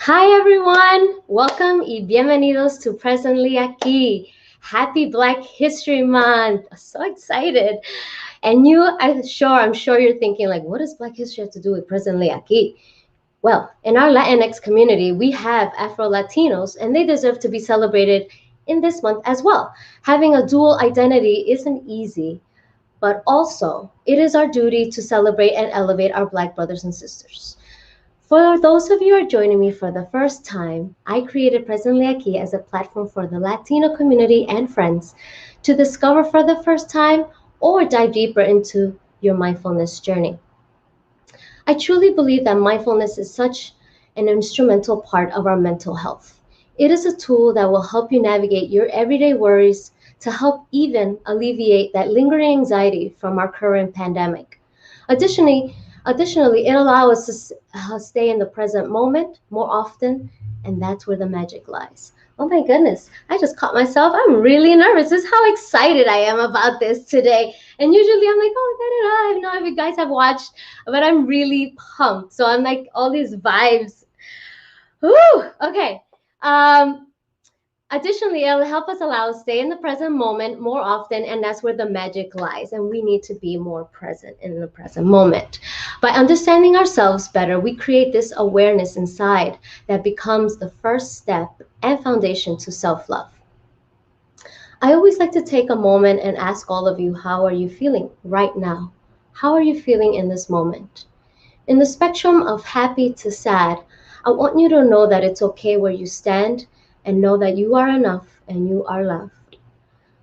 Hi everyone, welcome y bienvenidos to Presently Aquí. Happy Black History Month. So excited. And I'm sure you're thinking like, what does Black history have to do with Presently Aquí? Well, in our Latinx community, we have Afro-Latinos and they deserve to be celebrated in this month as well. Having a dual identity isn't easy, but also it is our duty to celebrate and elevate our Black brothers and sisters. For those of you who are joining me for the first time, I created Presently Aquí as a platform for the Latino community and friends to discover for the first time or dive deeper into your mindfulness journey. I truly believe that mindfulness is such an instrumental part of our mental health. It is a tool that will help you navigate your everyday worries to help even alleviate that lingering anxiety from our current pandemic. Additionally, Additionally, it allows us to stay in the present moment more often, and that's where the magic lies. Oh my goodness, I just caught myself. I'm really nervous. This is how excited I am about this today. And usually I'm like, oh, I don't know if you guys have watched, but I'm really pumped. So I'm like, all these vibes. Woo! Okay. Um, Additionally, it'll help us allow us stay in the present moment more often, and that's where the magic lies. And we need to be more present in the present moment. By understanding ourselves better, we create this awareness inside that becomes the first step and foundation to self-love. I always like to take a moment and ask all of you, how are you feeling right now? How are you feeling in this moment? In the spectrum of happy to sad, I want you to know that it's okay where you stand and know that you are enough and you are loved.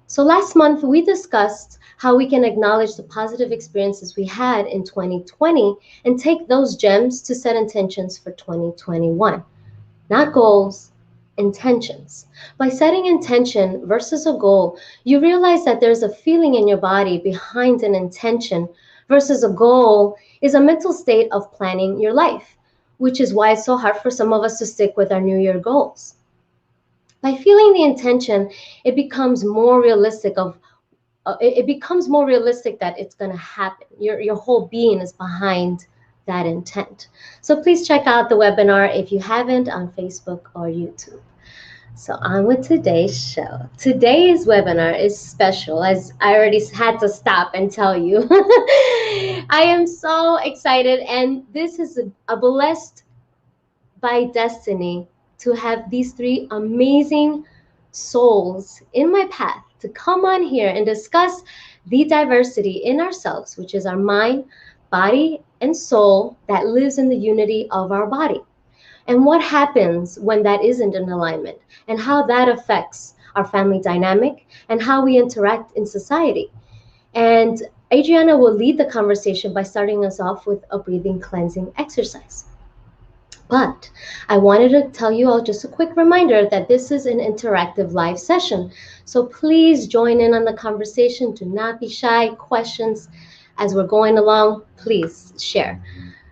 So last month we discussed how we can acknowledge the positive experiences we had in 2020 and take those gems to set intentions for 2021. Not goals, intentions. By setting intention versus a goal, you realize that there's a feeling in your body behind an intention versus a goal is a mental state of planning your life, which is why it's so hard for some of us to stick with our New Year goals. By feeling the intention, it becomes more realistic it becomes more realistic that it's going to happen. Your whole being is behind that intent. So please check out the webinar if you haven't on Facebook or YouTube. So on with today's show. Today's webinar is special, as I already had to stop and tell you. I am so excited, and this is a blessed by destiny to have these three amazing souls in my path to come on here and discuss the diversity in ourselves, which is our mind, body, and soul that lives in the unity of our body. And what happens when that isn't in alignment, and how that affects our family dynamic and how we interact in society. And Adriana will lead the conversation by starting us off with a breathing cleansing exercise. But I wanted to tell you all just a quick reminder that this is an interactive live session. So please join in on the conversation. Do not be shy. Questions as we're going along, please share.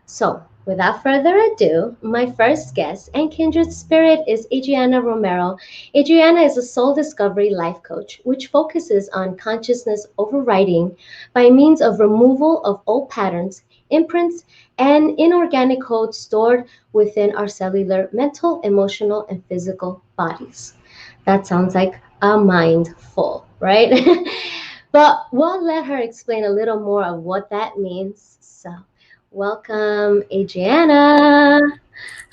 So without further ado, my first guest and kindred spirit is Adriana Romero. Adriana is a soul discovery life coach, which focuses on consciousness overriding by means of removal of old patterns, imprints, and inorganic codes stored within our cellular, mental, emotional, and physical bodies. That sounds like a mind full, right? But we'll let her explain a little more of what that means. So, welcome, Adriana.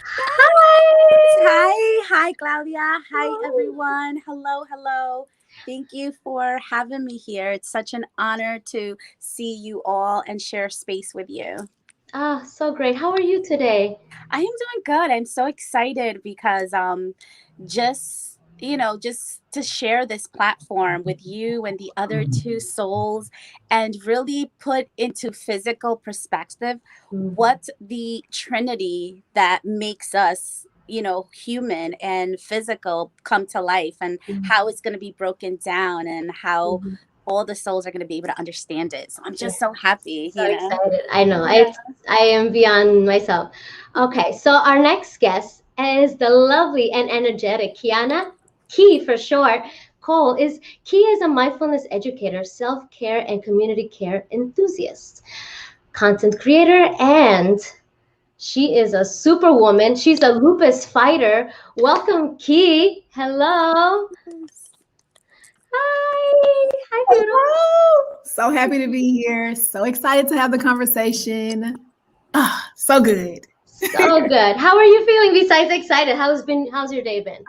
Hi. Hi, Claudia. Hi, everyone. Hello. Thank you for having me here. It's such an honor to see you all and share space with you. Ah, so great. How are you today? I am doing good. I'm so excited because just to share this platform with you and the other two souls and really put into physical perspective what the trinity that makes us human and physical come to life, and how it's going to be broken down, and how Mhm. all the souls are going to be able to understand it. So I'm just so happy, So excited. I know. Yeah. I am beyond myself. Okay, so our next guest is the lovely and energetic Kiana, Key for short. Key is a mindfulness educator, self-care and community care enthusiast, content creator, and She is a superwoman. She's a lupus fighter. Welcome, Key. Hello. Hi. Hi, beautiful. Hello. So happy to be here. So excited to have the conversation. So good. So good. How are you feeling besides excited? How's your day been?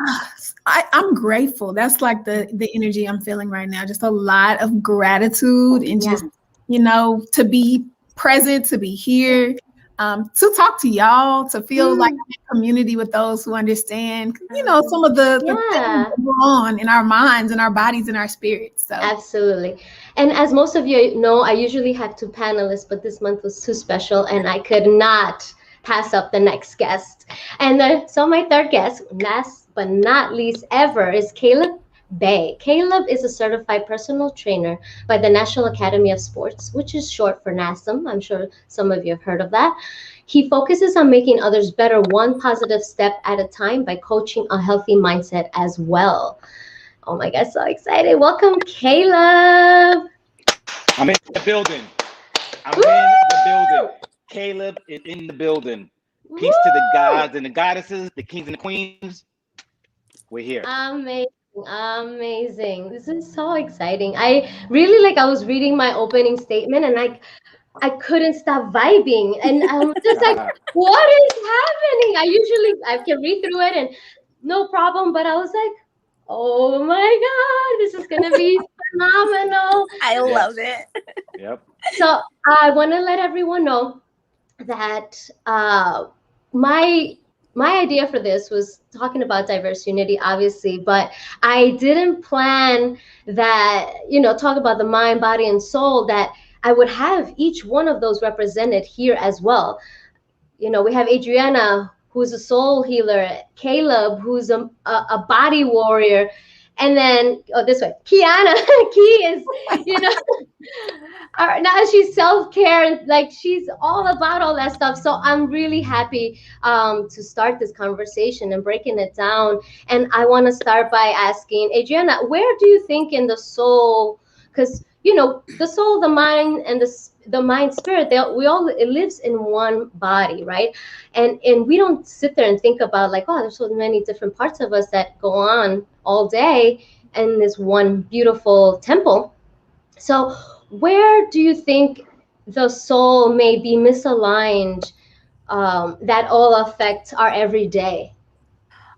I'm grateful. That's like the energy I'm feeling right now. Just a lot of gratitude and Yeah. just, to be present, to be here, to talk to y'all, to feel like I'm in community with those who understand, some of the things Yeah. that go on in our minds and our bodies and our spirits. So Absolutely. And as most of you know, I usually have two panelists, but this month was too special and I could not pass up the next guest. And so my third guest, last but not least ever, is Caleb Bay. Caleb is a certified personal trainer by the National Academy of Sports, which is short for NASM. I'm sure some of you have heard of that. He focuses on making others better one positive step at a time by coaching a healthy mindset as well. Oh my God, so excited. Welcome, Caleb. I'm in the building. I'm Woo! in the building. Caleb is in the building. Peace to the Woo! gods and the goddesses, the kings and the queens. We're here. Amazing. Amazing. This is so exciting. I really I was reading my opening statement and I couldn't stop vibing. And I'm just like, what is happening? I can read through it and no problem, but I was like, oh my God, this is gonna be phenomenal. I love Yes. it. Yep. So I want to let everyone know that my my idea for this was talking about diverse unity, obviously, but I didn't plan that, talk about the mind, body, and soul, that I would have each one of those represented here as well. We have Adriana, who's a soul healer, Caleb, who's a body warrior, and then this way, Kiana. Key is, you know, now she's self-care and she's all about all that stuff. So I'm really happy to start this conversation and breaking it down. And I want to start by asking Adriana, where do you think in the soul, because the soul, the mind, and the mind spirit, it lives in one body, right? And we don't sit there and think about oh, there's so many different parts of us that go on all day in this one beautiful temple. So where do you think the soul may be misaligned, that all affect our everyday?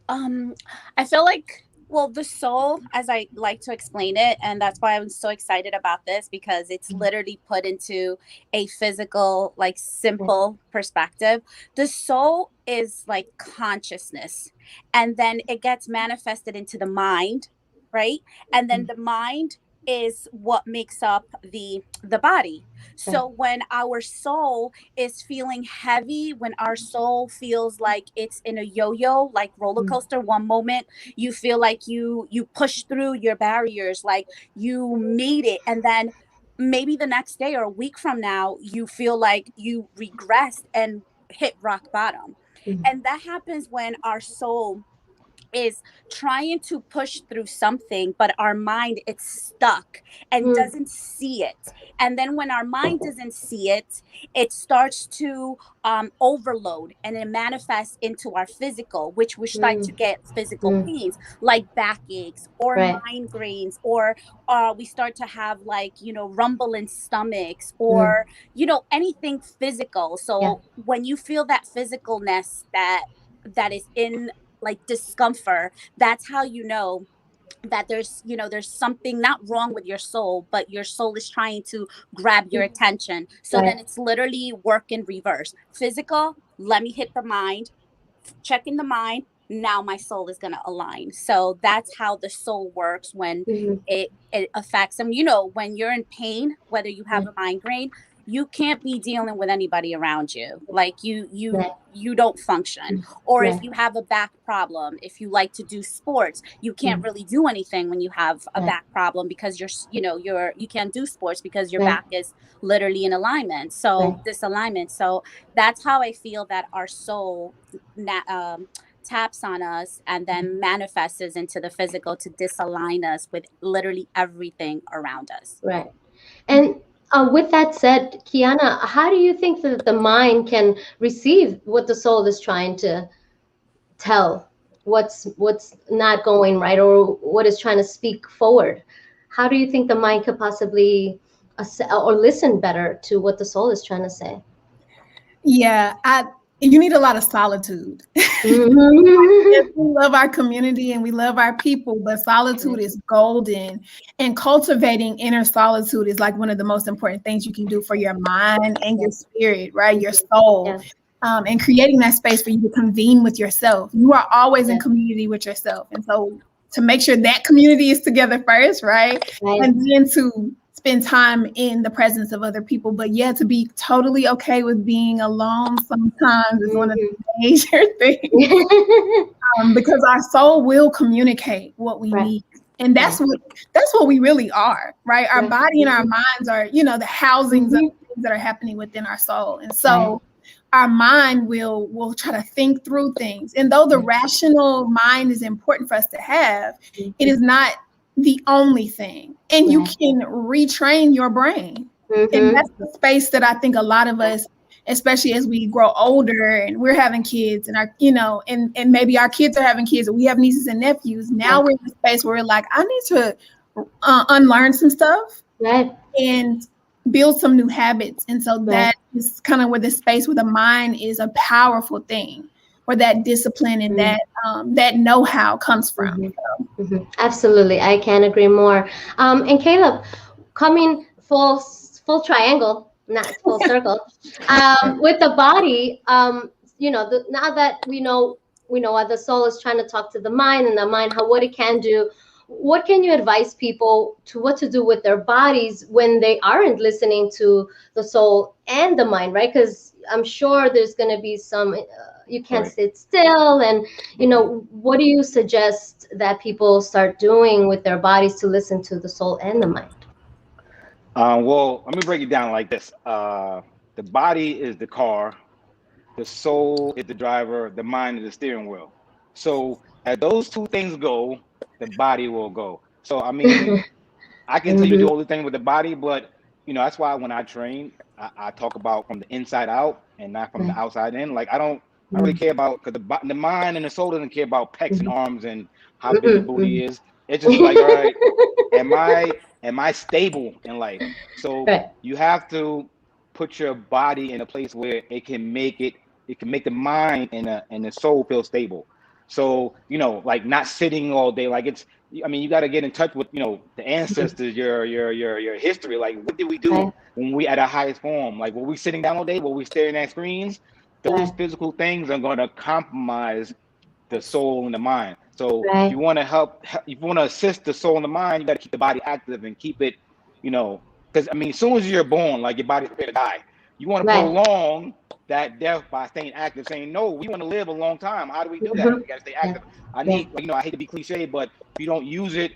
Um, I feel like, well, the soul, as I like to explain it, and that's why I'm so excited about this, because it's literally put into a physical, simple perspective. The soul is like consciousness, and then it gets manifested into the mind, right? And then the mind is what makes up the body. So when our soul is feeling heavy, when our soul feels like it's in a yo-yo, like roller coaster, one moment you feel like you push through your barriers, like you made it, and then maybe the next day or a week from now you feel like you regressed and hit rock bottom. And that happens when our soul is trying to push through something, but our mind, it's stuck and doesn't see it. And then when our mind doesn't see it, it starts to overload, and it manifests into our physical, which we start to get physical pains like backaches or Right. migraines, or we start to have rumble in stomachs, or anything physical. Yeah. So when you feel that physicalness that is in discomfort, that's how you know that there's something not wrong with your soul, but your soul is trying to grab your attention. So Right. then it's literally work in reverse. Physical, let me hit the mind, check in the mind, now my soul is going to align. So that's how the soul works when it affects them. When you're in pain, whether you have a migraine, you can't be dealing with anybody around you. Like Right. you don't function. Or if Right. you have a back problem, if you like to do sports, you can't really do anything when you have a Right. back problem, because you can't do sports because your Right. back is literally in alignment. Right. So disalignment. So that's how I feel that our soul taps on us and then manifests into the physical to disalign us with literally everything around us. Right. And With that said, Kiana, how do you think that the mind can receive what the soul is trying to tell? What's not going right, or what is trying to speak forward? How do you think the mind could possibly or listen better to what the soul is trying to say? Yeah, you need a lot of solitude. Yes, Mm-hmm. we love our community and we love our people, but solitude is golden. And cultivating inner solitude is like one of the most important things you can do for your mind and your spirit, right? Your soul. Yeah. And creating that space for you to convene with yourself. You are always in Yeah. community with yourself. And so to make sure that community is together first, right? Right. And then to spend time in the presence of other people. But yeah, to be totally okay with being alone sometimes is one of the major things. Because our soul will communicate what we Right. need. And that's what we really are, right? Our Right. body and our minds are, the housings of Mhm. things that are happening within our soul. And Right. so our mind will try to think through things. And though the rational mind is important for us to have, it is not the only thing. And you Right. can retrain your brain. And Mhm. that's the space that I think a lot of us, especially as we grow older and we're having kids and and maybe our kids are having kids and we have nieces and nephews. Now we're in a space where we're like, I need to unlearn some stuff Right. and build some new habits. And so Right. that is kind of where the space where the mind is a powerful thing, where that discipline and that know-how comes from. Absolutely, I can't agree more. And Caleb, coming full triangle, not full circle, with the body. Now that we know what the soul is trying to talk to the mind, and the mind what it can do. What can you advise people to what to do with their bodies when they aren't listening to the soul and the mind, right? Because I'm sure there's going to be some. You can't sit still, and what do you suggest that people start doing with their bodies to listen to the soul and the mind? Well, let me break it down like this. The body is the car, the soul is the driver, the mind is the steering wheel. So as those two things go, the body will go. So I mean, I can tell you to do Mhm. all the things with the body, but that's why when I train, I talk about from the inside out and not from the Right. outside in. Like I don't really care about because the mind and the soul doesn't care about pecs and Mhm. arms and how big your Mhm. booty Mhm. is. It's just like, all right, am I stable in life? So Right. you have to put your body in a place where it can make the mind and the soul feel stable. So like not sitting all day. Like I mean, you got to get in touch with the ancestors, your history. Like what did we do Right. when we at our highest form? Like were we sitting down all day? Were we staring at screens? Those Right. physical things are going to compromise the soul and the mind. So if Right. you want to if you want to assist the soul and the mind, you got to keep the body active and keep it, because I mean, as soon as you're born, like your body's prepared to die. You want to Right. prolong that death by staying active, saying, no, we want to live a long time. How do we do that? Mhm. We got to stay Yeah. active. I Yeah. need, I hate to be cliche, but if you don't use it,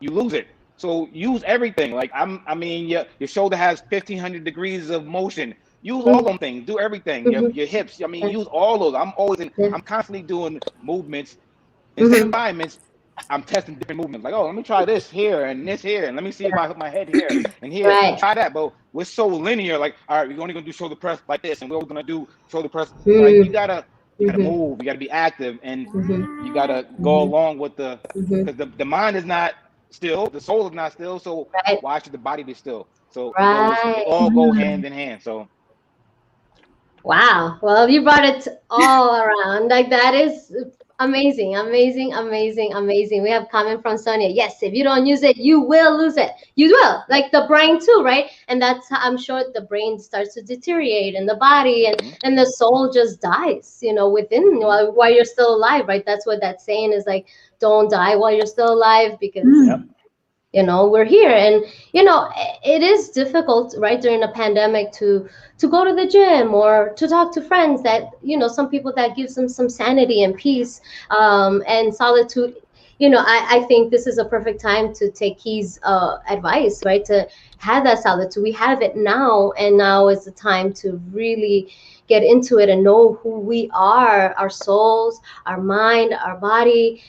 you lose it. So use everything. Like I mean, your shoulder has 1,500 degrees of motion. Use all Mhm. them things. Do everything. Your Mhm. your hips. I mean, Right. use all those. Yeah. I'm constantly doing movements in same Mhm. environments. I'm testing different movements. Like, oh, let me try this here and this here, and let me see if I put my head here and here. Right. Try that. But we're so linear. Like, all right, we're only gonna do shoulder press like this, and we're only gonna do shoulder press. Like, you Mm. gotta Mhm. move. You gotta be active, and Mhm. you gotta go Mhm. along with Mhm. because the mind is not still, the soul is not still. So Right. why should the body be still? So they Right. all go hand in hand. So Wow. Well, you brought it all around. Like that is amazing, amazing, amazing, amazing. We have comment from Sonia. Yes, if you don't use it, you will lose it. You will. Like the brain too, right? And that's how I'm sure the brain starts to deteriorate in the body, and mhm, and the soul just dies, within mhm, while you're still alive, right? That's what that saying is like, don't die while you're still alive, because yep, we're here. And it is difficult, right, during a pandemic to go to the gym or to talk to friends, that some people that gives them some sanity and peace, and solitude. I think this is a perfect time to take his advice, right, to have that solitude. We have it now, and now is the time to really get into it and know who we are, our souls, our mind, our body.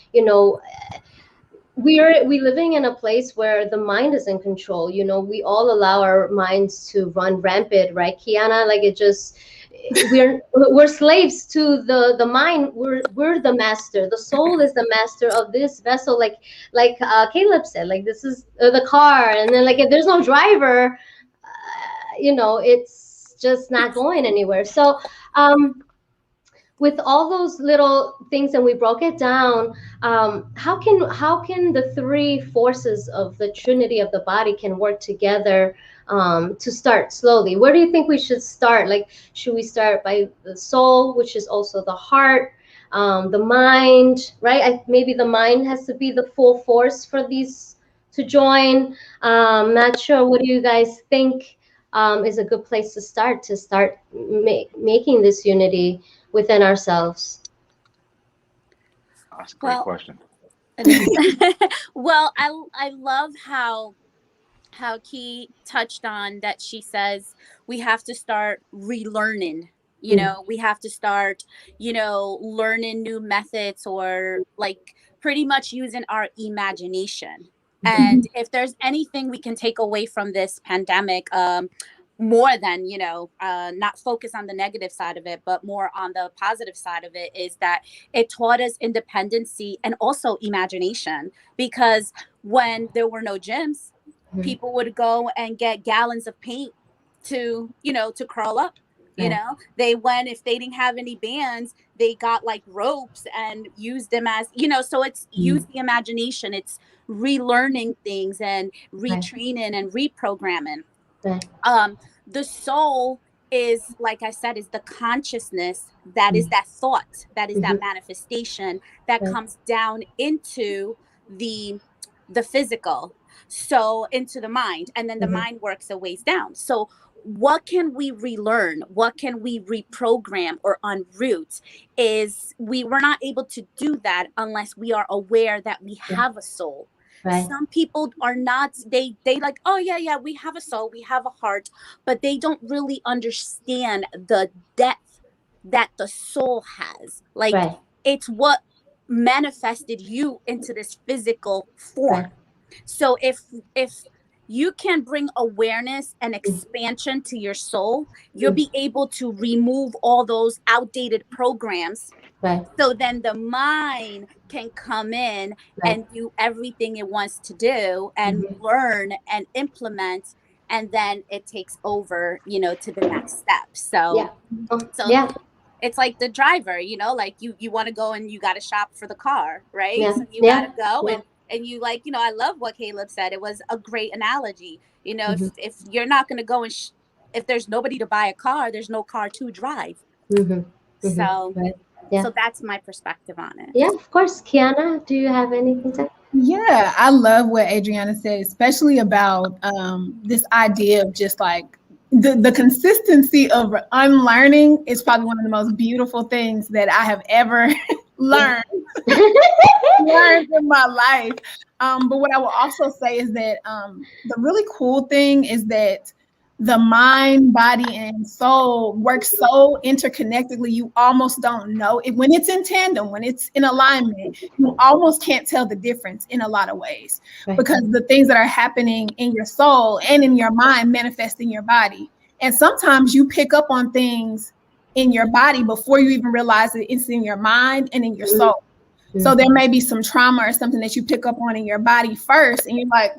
we living in a place where the mind is in control. You know, we all allow our minds to run rampant, right, Kiana? Like, it just, we're slaves to the mind. We're the master. The soul is the master of this vessel. Like Caleb said, like, this is the car, and then, like, if there's no driver, you know, it's just not going anywhere. So with all those little things, and we broke it down, how can the three forces of the trinity of the body can work together, to start slowly? Where do you think we should start? Like, should we start by the soul, which is also the heart, the mind, right? Maybe the mind has to be the full force for these to join. Not sure. What do you guys think is a good place to start making this unity within ourselves? That's a great Well, question. well, I love how Key touched on that. She says we have to start relearning. You know, we have to start, learning new methods, or like pretty much using our imagination. And if there's anything we can take away from this pandemic, more than, not focus on the negative side of it, but more on the positive side of it, is that it taught us independency and also imagination. Because when there were no gyms, people would go and get gallons of paint to curl up. They went, if they didn't have any bands, they got like ropes and used them as, so it's use the imagination. It's relearning things and retraining and reprogramming. The soul is, like I said, is the consciousness that is that thought, that is that manifestation that comes down into the physical, so into the mind, and then the mind works a ways down. So what can we relearn? What can we reprogram or unroot? Is we're not able to do that unless we are aware that we have a soul. Some people are not, they like, oh yeah, we have a soul, we have a heart, but they don't really understand the depth that the soul has. Like, it's what manifested you into this physical form. So if you can bring awareness and expansion to your soul, you'll be able to remove all those outdated programs. So then the mind can come in and do everything it wants to do and learn and implement, and then it takes over, to the next step. So it's like the driver, like you want to go and you got to shop for the car, right? So you got to go and you, like, I love what Caleb said. It was a great analogy. If you're not going to go and if there's nobody to buy a car, there's no car to drive. So so that's my perspective on it. Yeah, of course. Kiana, do you have anything to? Yeah, I love what Adriana said, especially about this idea of just like the consistency of unlearning is probably one of the most beautiful things that I have ever learned in my life. But what I will also say is that the really cool thing is that the mind, body, and soul work so interconnectedly, you almost don't know it. When it's in tandem, when it's in alignment, you almost can't tell the difference in a lot of ways, because the things that are happening in your soul and in your mind manifest in your body. And sometimes you pick up on things in your body before you even realize that it's in your mind and in your soul. So there may be some trauma or something that you pick up on in your body first, and you're like,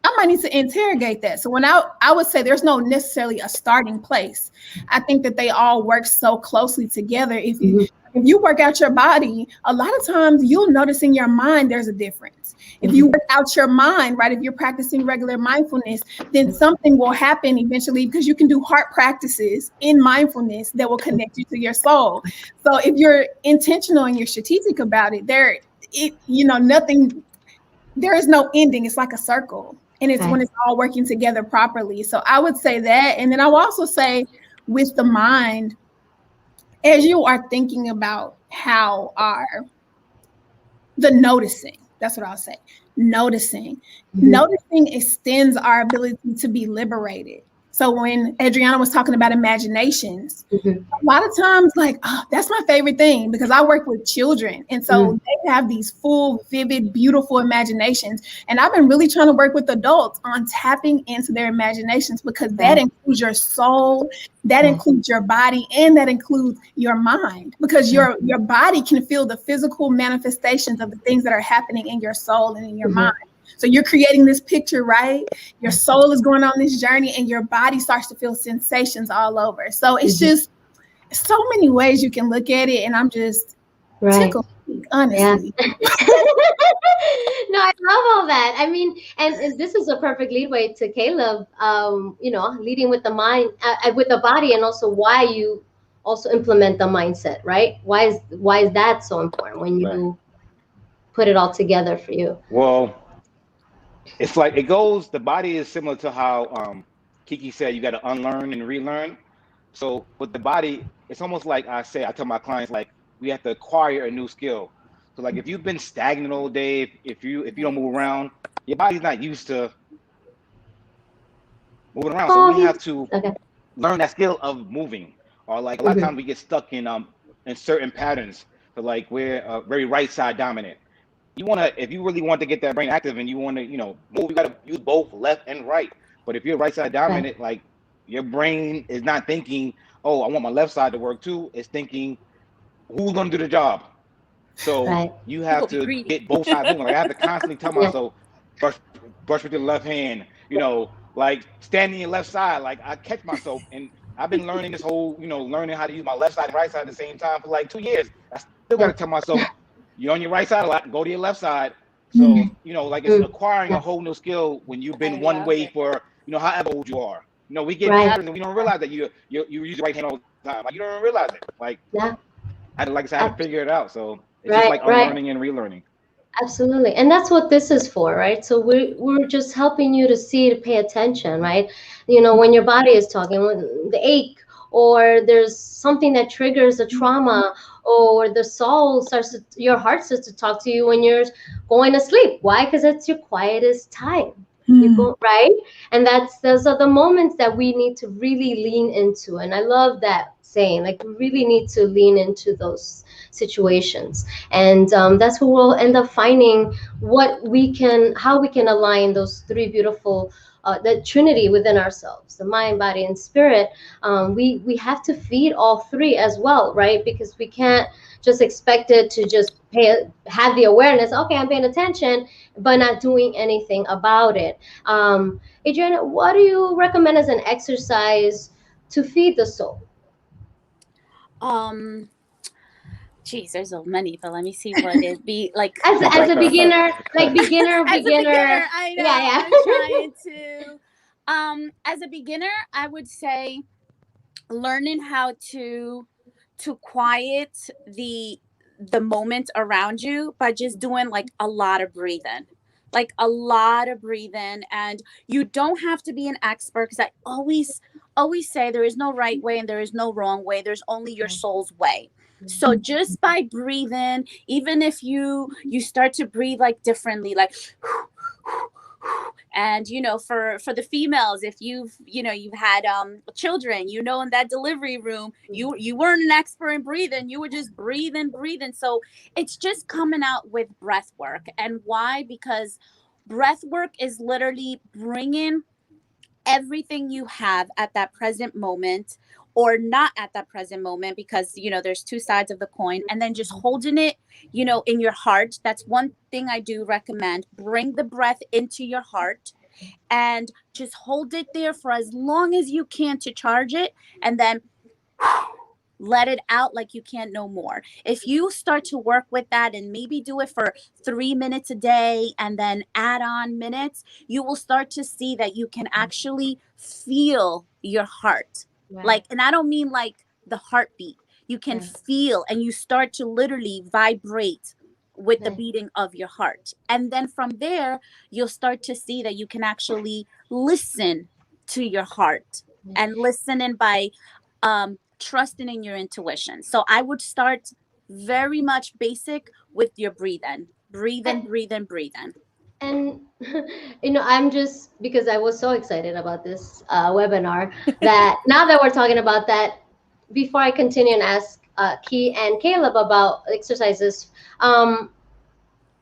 I might need to interrogate that. So when I would say there's no necessarily a starting place. I think that they all work so closely together. If you work out your body, a lot of times you'll notice in your mind there's a difference. If you work out your mind, right, if you're practicing regular mindfulness, then something will happen eventually, because you can do heart practices in mindfulness that will connect you to your soul. So if you're intentional and you're strategic about it, nothing, there is no ending. It's like a circle. And it's when it's all working together properly. So I would say that. And then I will also say, with the mind, as you are thinking about how the noticing, that's what I'll say, noticing extends our ability to be liberated. So when Adriana was talking about imaginations, a lot of times, like, that's my favorite thing, because I work with children. And so they have these full, vivid, beautiful imaginations. And I've been really trying to work with adults on tapping into their imaginations, because that includes your soul, that includes your body, and that includes your mind, because your body can feel the physical manifestations of the things that are happening in your soul and in your mind. So you're creating this picture, right? Your soul is going on this journey and your body starts to feel sensations all over. So it's just so many ways you can look at it. And I'm just tickled, honestly. Yeah. No, I love all that. I mean, and this is a perfect leadway to Caleb, leading with the mind, with the body, and also why you also implement the mindset, right? Why is that so important when you put it all together for you? Well, it's like the body is similar to how Kiki said, you got to unlearn and relearn. So with the body, it's almost like I tell my clients, like, we have to acquire a new skill. So like if you've been stagnant all day, if you don't move around, your body's not used to moving around. So we have to learn that skill of moving. Or like a lot of times we get stuck in certain patterns. So like we're very right side dominant. If you really want to get that brain active and you want to, move, you got to use both left and right. But if you're right side dominant, like your brain is not thinking, oh, I want my left side to work too. It's thinking, who's going to do the job? So you have to get both sides moving. Like I have to constantly tell myself, brush with your left hand, like standing your left side. Like I catch myself, and I've been learning this whole, learning how to use my left side and right side at the same time for like 2 years. I still got to tell myself, you're on your right side a lot, go to your left side. So, like it's acquiring a whole new skill when you've been one way for, however old you are. We get patterns and we don't realize that you use your right hand all the time. Like you don't realize it. Like I had to figure it out. So it's just like unlearning and relearning. Absolutely. And that's what this is for, right? So we're just helping you to see, to pay attention, right? When your body is talking, when the ache, or there's something that triggers a trauma, or the soul your heart starts to talk to you when you're going to sleep. Why? Because it's your quietest time. You go, right? And those are the moments that we need to really lean into. And I love that saying, like, we really need to lean into those situations. And that's where we'll end up finding how we can align those three beautiful, the trinity within ourselves, the mind, body, and spirit. We have to feed all three as well, right? Because we can't just expect it to just have the awareness, okay, I'm paying attention, but not doing anything about it. Adriana, what do you recommend as an exercise to feed the soul? Geez, there's so many, but let me see what it'd be like. As a beginner, like beginner. As a beginner, I know. Yeah. I'm trying to. As a beginner, I would say learning how to quiet the moment around you by just doing like a lot of breathing. And you don't have to be an expert, because I always say there is no right way and there is no wrong way. There's only your soul's way. So just by breathing, even if you start to breathe like differently, like, and for the females, if you've had children, in that delivery room, you weren't an expert in breathing, you were just breathing. So it's just coming out with breath work. And why? Because breath work is literally bringing everything you have at that present moment, or not at that present moment, because there's two sides of the coin, and then just holding it in your heart. That's one thing I do recommend. Bring the breath into your heart and just hold it there for as long as you can to charge it, and then let it out like you can't no more. If you start to work with that and maybe do it for 3 minutes a day and then add on minutes, you will start to see that you can actually feel your heart. Right. Like, and I don't mean like the heartbeat. You can feel, and you start to literally vibrate with the beating of your heart. And then from there, you'll start to see that you can actually listen to your heart, and listening by trusting in your intuition. So I would start very much basic with your breathing. And I'm just, because I was so excited about this webinar, that now that we're talking about that, before I continue and ask Key and Caleb about exercises,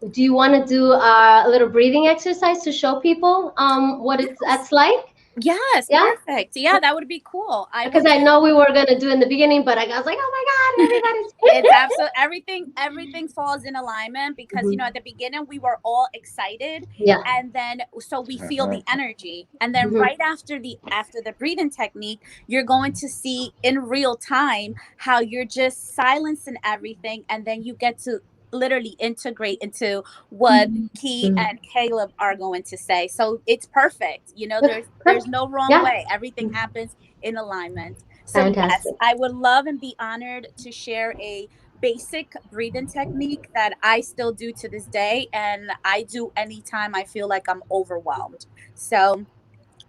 Do you want to do a little breathing exercise to show people what it's Yes. that's like? Yes, Yeah, perfect. Yeah, that would be cool. I will because I do. know we were gonna do in the beginning, but I was like, oh my god, everybody's. It's absolute everything falls in alignment because Mhm. at the beginning we were all excited, Yeah. and then so we feel the energy, and then Mhm. right after the breathing technique, you're going to see in real time how you're just silencing everything, and then you get to literally integrate into what Key Mhm. and Caleb are going to say. So it's perfect. There's Perfect. no wrong Yeah. way. Everything happens in alignment. So yes, Fantastic. I would love and be honored to share a basic breathing technique that I still do to this day, and I do anytime I feel like I'm overwhelmed. So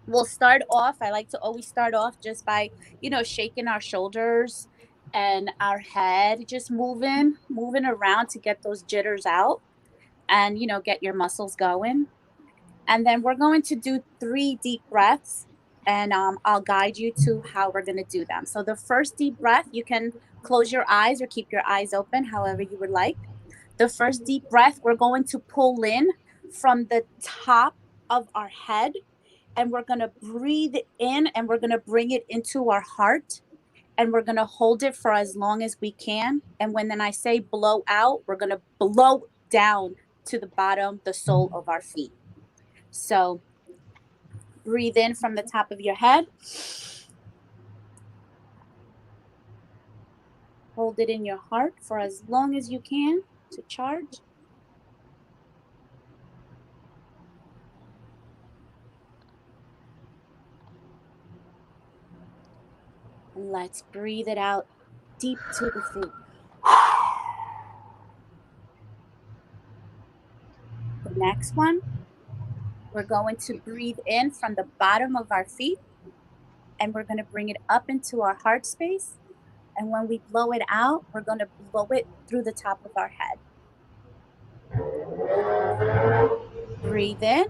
we'll start off. I like to always start off just by, shaking our shoulders and our head, just moving around to get those jitters out and, get your muscles going. And then we're going to do 3 deep breaths, and I'll guide you to how we're going to do them. So, the first deep breath, you can close your eyes or keep your eyes open, however you would like. The first deep breath, we're going to pull in from the top of our head, and we're going to breathe in and we're going to bring it into our heart. And we're going to hold it for as long as we can. And when then I say blow out, we're going to blow down to the bottom, the sole of our feet. So breathe in from the top of your head. Hold it in your heart for as long as you can to charge. And let's breathe it out deep to the feet. The next one, we're going to breathe in from the bottom of our feet and we're going to bring it up into our heart space. And when we blow it out, we're going to blow it through the top of our head. Breathe in.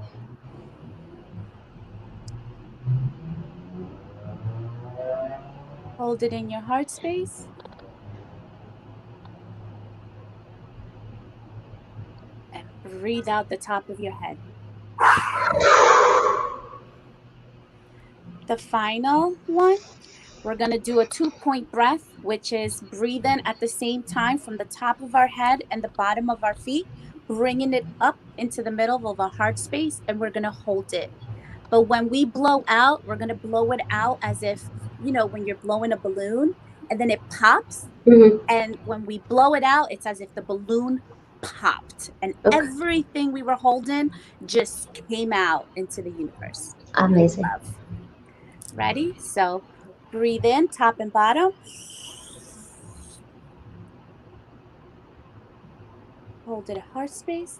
Hold it in your heart space. And breathe out the top of your head. The final one, we're going to do a 2-point breath, which is breathe in at the same time from the top of our head and the bottom of our feet, bringing it up into the middle of our heart space, and we're going to hold it. But when we blow out, we're going to blow it out as if, when you're blowing a balloon and then it pops. Mhm. And when we blow it out, it's as if the balloon popped and Okay. everything we were holding just came out into the universe, into the Amazing. love. Ready? So breathe in, top and bottom. Hold it at heart space.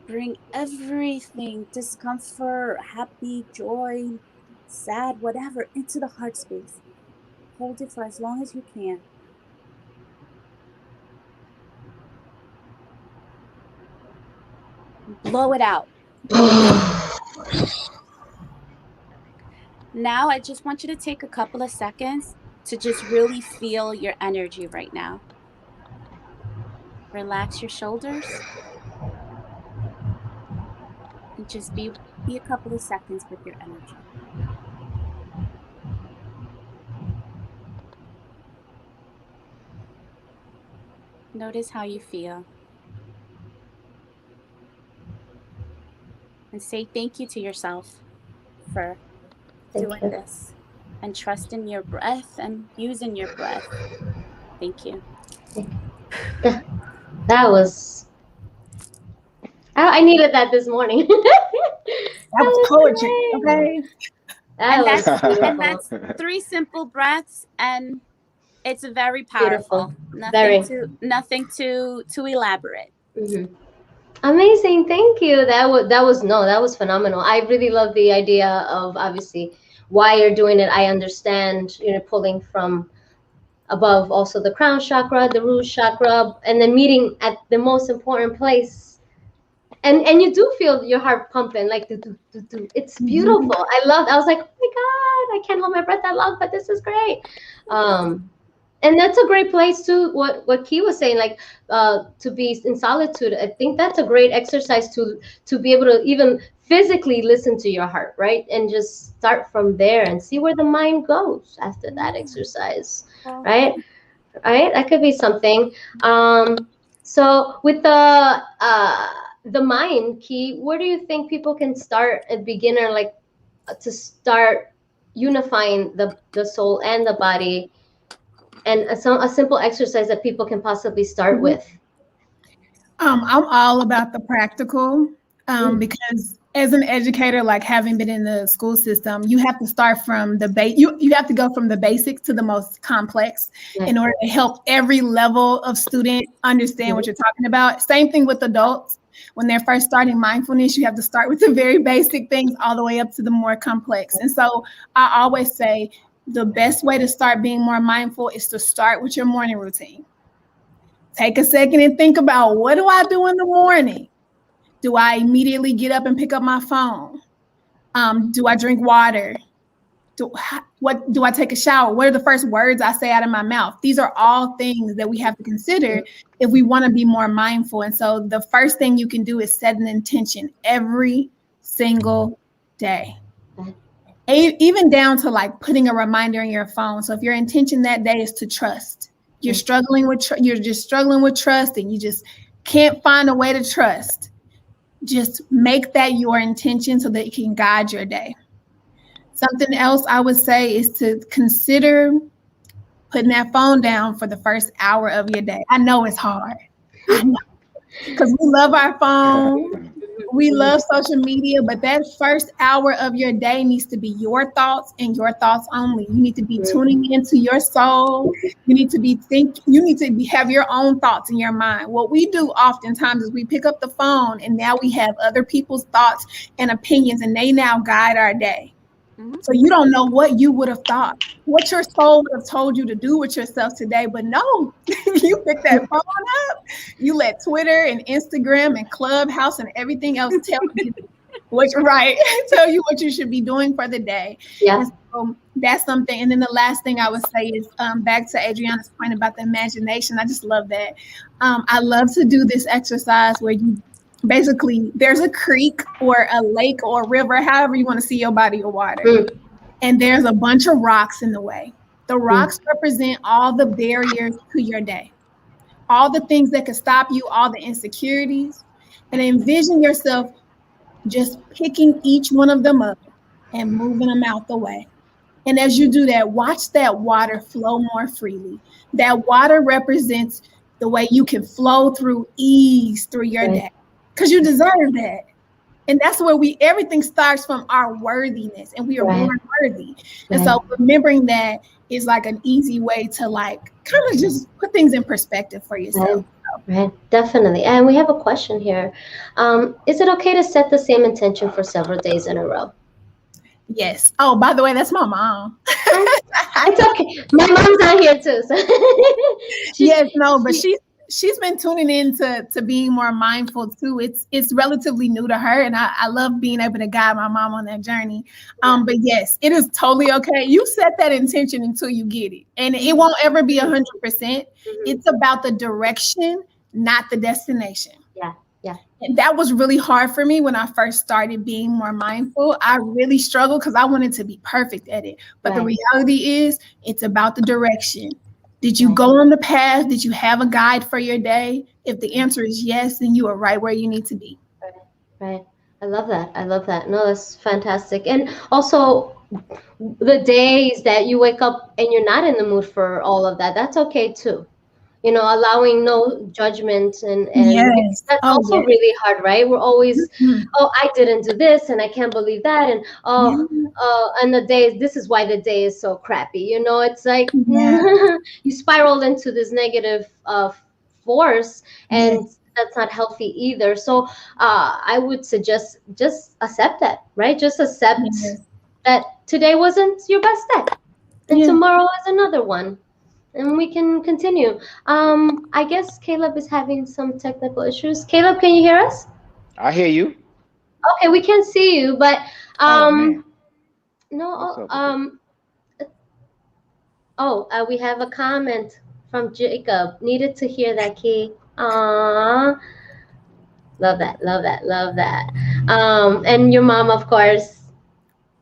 Bring everything, discomfort, happy, joy, sad, whatever, into the heart space. Hold it for as long as you can. Blow it out. Now, I just want you to take a couple of seconds to just really feel your energy right now. Relax your shoulders and just be a couple of seconds with your energy. Notice how you feel and say thank you to yourself for Thank doing you. this and trust in your breath and using your breath. Thank you. That, that was. I needed that this morning. That That was was poetry. great. Okay. That And was and beautiful. that's 3 simple breaths, and it's very Beautiful. powerful. Nothing Very. too elaborate. Hmm. Amazing. Thank you. That was phenomenal. I really love the idea of obviously why you're doing it. I understand, pulling from above also the crown chakra, the root chakra, and then meeting at the most important place. And you do feel your heart pumping like do, do, do, do. It's Mhm. beautiful. I was like, oh my God, I can't hold my breath that long, but this is great. Um, And that's a great place to what Key was saying, like to be in solitude. I think that's a great exercise to be able to even physically listen to your heart, right? And just start from there and see where the mind goes after that exercise, right? Right? That could be something. So with the mind, Key, where do you think people can start a beginner, like to start unifying the soul and the body, and a simple exercise that people can possibly start with? I'm all about the practical, because as an educator, like having been in the school system, you have to start from the base. You have to go from the basics to the most complex in order to help every level of student understand what you're talking about. Same thing with adults. When they're first starting mindfulness, you have to start with the very basic things all the way up to the more complex. And so I always say the best way to start being more mindful is to start with your morning routine. Take a second and think about, what do I do in the morning? Do I immediately get up and pick up my phone? Do I drink water? Do I take a shower? What are the first words I say out of my mouth? These are all things that we have to consider if we want to be more mindful. And so the first thing you can do is set an intention every single day. Even down to like putting a reminder in your phone. So if your intention that day is to trust, you're struggling with you're just struggling with trust and you just can't find a way to trust, just make that your intention so that it can guide your day. Something else I would say is to consider putting that phone down for the first hour of your day. I know it's hard. I know, because we love our phone. We love social media, but that first hour of your day needs to be your thoughts and your thoughts only. You need to be tuning into your soul. You need to have your own thoughts in your mind. What we do oftentimes is we pick up the phone and now we have other people's thoughts and opinions, and they now guide our day. So you don't know what you would have thought, what your soul would have told you to do with yourself today. But no, you pick that phone up, you let Twitter and Instagram and Clubhouse and everything else tell you tell you what you should be doing for the day. Yeah. And so that's something. And then the last thing I would say is back to Adriana's point about the imagination. I just love that. I love to do this exercise where you basically, there's a creek or a lake or a river, however you want to see your body of water. And there's a bunch of rocks in the way. The rocks represent all the barriers to your day, all the things that could stop you, all the insecurities. And envision yourself just picking each one of them up and moving them out the way. And as you do that, watch that water flow more freely. That water represents the way you can flow through ease through your day, because you deserve that. And that's where everything starts from our worthiness, and we are born worthy. And so remembering that is like an easy way to like kind of just put things in perspective for yourself. Right, definitely. And we have a question here. Is it okay to set the same intention for several days in a row? Yes. Oh, by the way, that's my mom. It's okay. My mom's not here too. So but she's been tuning in to being more mindful too. It's relatively new to her, and I love being able to guide my mom on that journey. But yes, it is totally okay. You set that intention until you get it, and it won't ever be 100%. It's about the direction, not the destination. Yeah. And that was really hard for me when I first started being more mindful. I really struggled because I wanted to be perfect at it. But the reality is, it's about the direction. Did you go on the path? Did you have a guide for your day? If the answer is yes, then you are right where you need to be. Right. I love that. No, that's fantastic. And also, the days that you wake up and you're not in the mood for all of that, that's okay too. You know, allowing no judgment and that's also really hard, right? We're always, oh, I didn't do this and I can't believe that, and and the day, this is why the day is so crappy. You know, it's like you spiraled into this negative force, and that's not healthy either. So I would suggest just accept that, right? Just accept that today wasn't your best day, and tomorrow is another one. And we can continue. I guess Caleb is having some technical issues. Caleb, can you hear us? I hear you. Okay, we can see you, but Oh, we have a comment from Jacob. Needed to hear that, Key. Aww. Love that, love that, love that. And your mom, of course.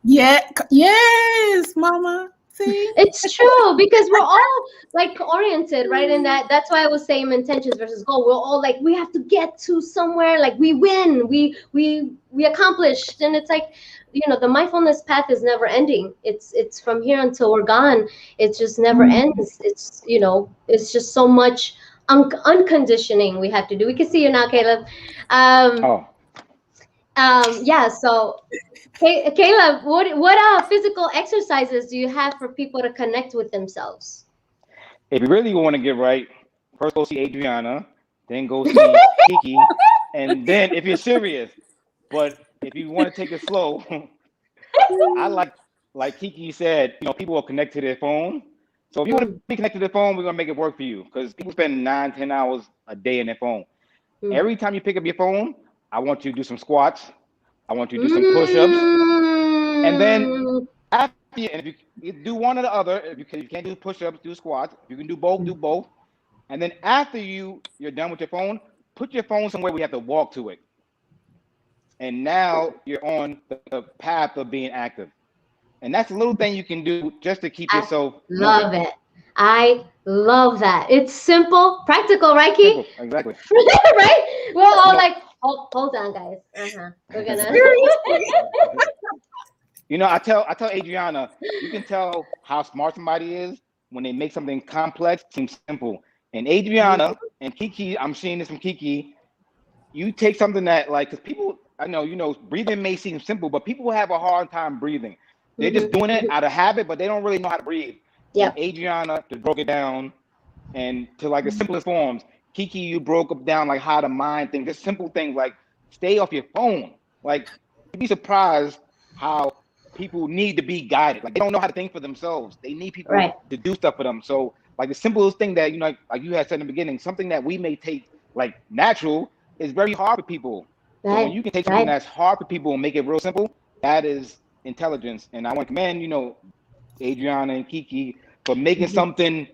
Yeah. Yes, Mama. See. It's true because we're all like oriented, right? And that's why I was saying intentions versus goal. We're all like we have to get to somewhere, like we win, we accomplished, and it's like the mindfulness path is never ending. It's from here until we're gone. It just never ends. It's just so much unconditioning we have to do. We can see you now, Caleb. Um, Oh, yeah. So Caleb, what physical exercises do you have for people to connect with themselves? if you really want to get right, first go see Adriana, then go see Kiki, and then if you're serious, but if you want to take it slow, I like Kiki said, people will connect to their phone. So if you want to Mm, be connected to their phone, we're gonna make it work for you because people spend 9, 10 hours a day in their phone. mm. Every time you pick up your phone, I want you to do some squats. I want you to do some push-ups, and then Mm. after you, and if you do one or the other, if you can't do push-ups, do squats. If you can do both, do both. And then after you're done with your phone, put your phone somewhere where you have to walk to it. And now you're on the path of being active. And that's a little thing you can do just to keep I yourself moving. love it. I love that. It's simple, practical, right, Key? Simple, exactly. Right? We're all You like, hold on, guys. We're gonna. know, I tell Adriana, you can tell how smart somebody is when they make something complex seem simple. And Adriana and Kiki, I'm seeing this from Kiki. You take something that because people, I know, breathing may seem simple, but people have a hard time breathing. They're just doing it out of habit, but they don't really know how to breathe. And Yep. Adriana just broke it down and to like the simplest forms. Kiki, you broke up down like how to mind things, just simple things like stay off your phone. Like you'd be surprised how people need to be guided. Like they don't know how to think for themselves. They need people Right. to do stuff for them. So like the simplest thing that like you had said in the beginning, something that we may take like natural is very hard for people. So when Right. you can take something Right. that's hard for people and make it real simple, that is intelligence. And I want to commend, Adriana and Kiki for making Mhm. something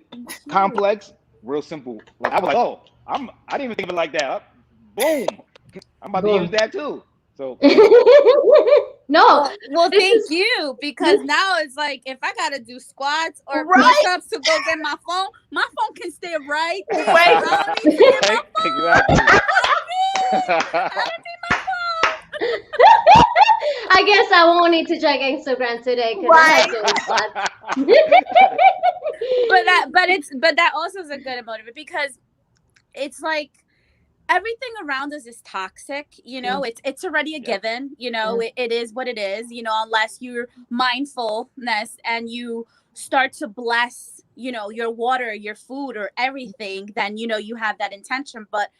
complex real simple. Like I was like, oh, I didn't even think of it like that. Boom, I'm about to use Boom. that too. So yeah. No, Well, this thank is you because now it's like if I gotta do squats or Right. push-ups to go get my phone can stay right there. Wait. I don't need to get my Exactly. I don't need my phone. I guess I won't need to check Instagram today because I'm Right. not doing spots. But that also is a good motive because it's like everything around us is toxic, it's already a Yep. given, Yeah. it is what it is, unless you're mindfulness and you start to bless, your water, your food or everything, then you have that intention. But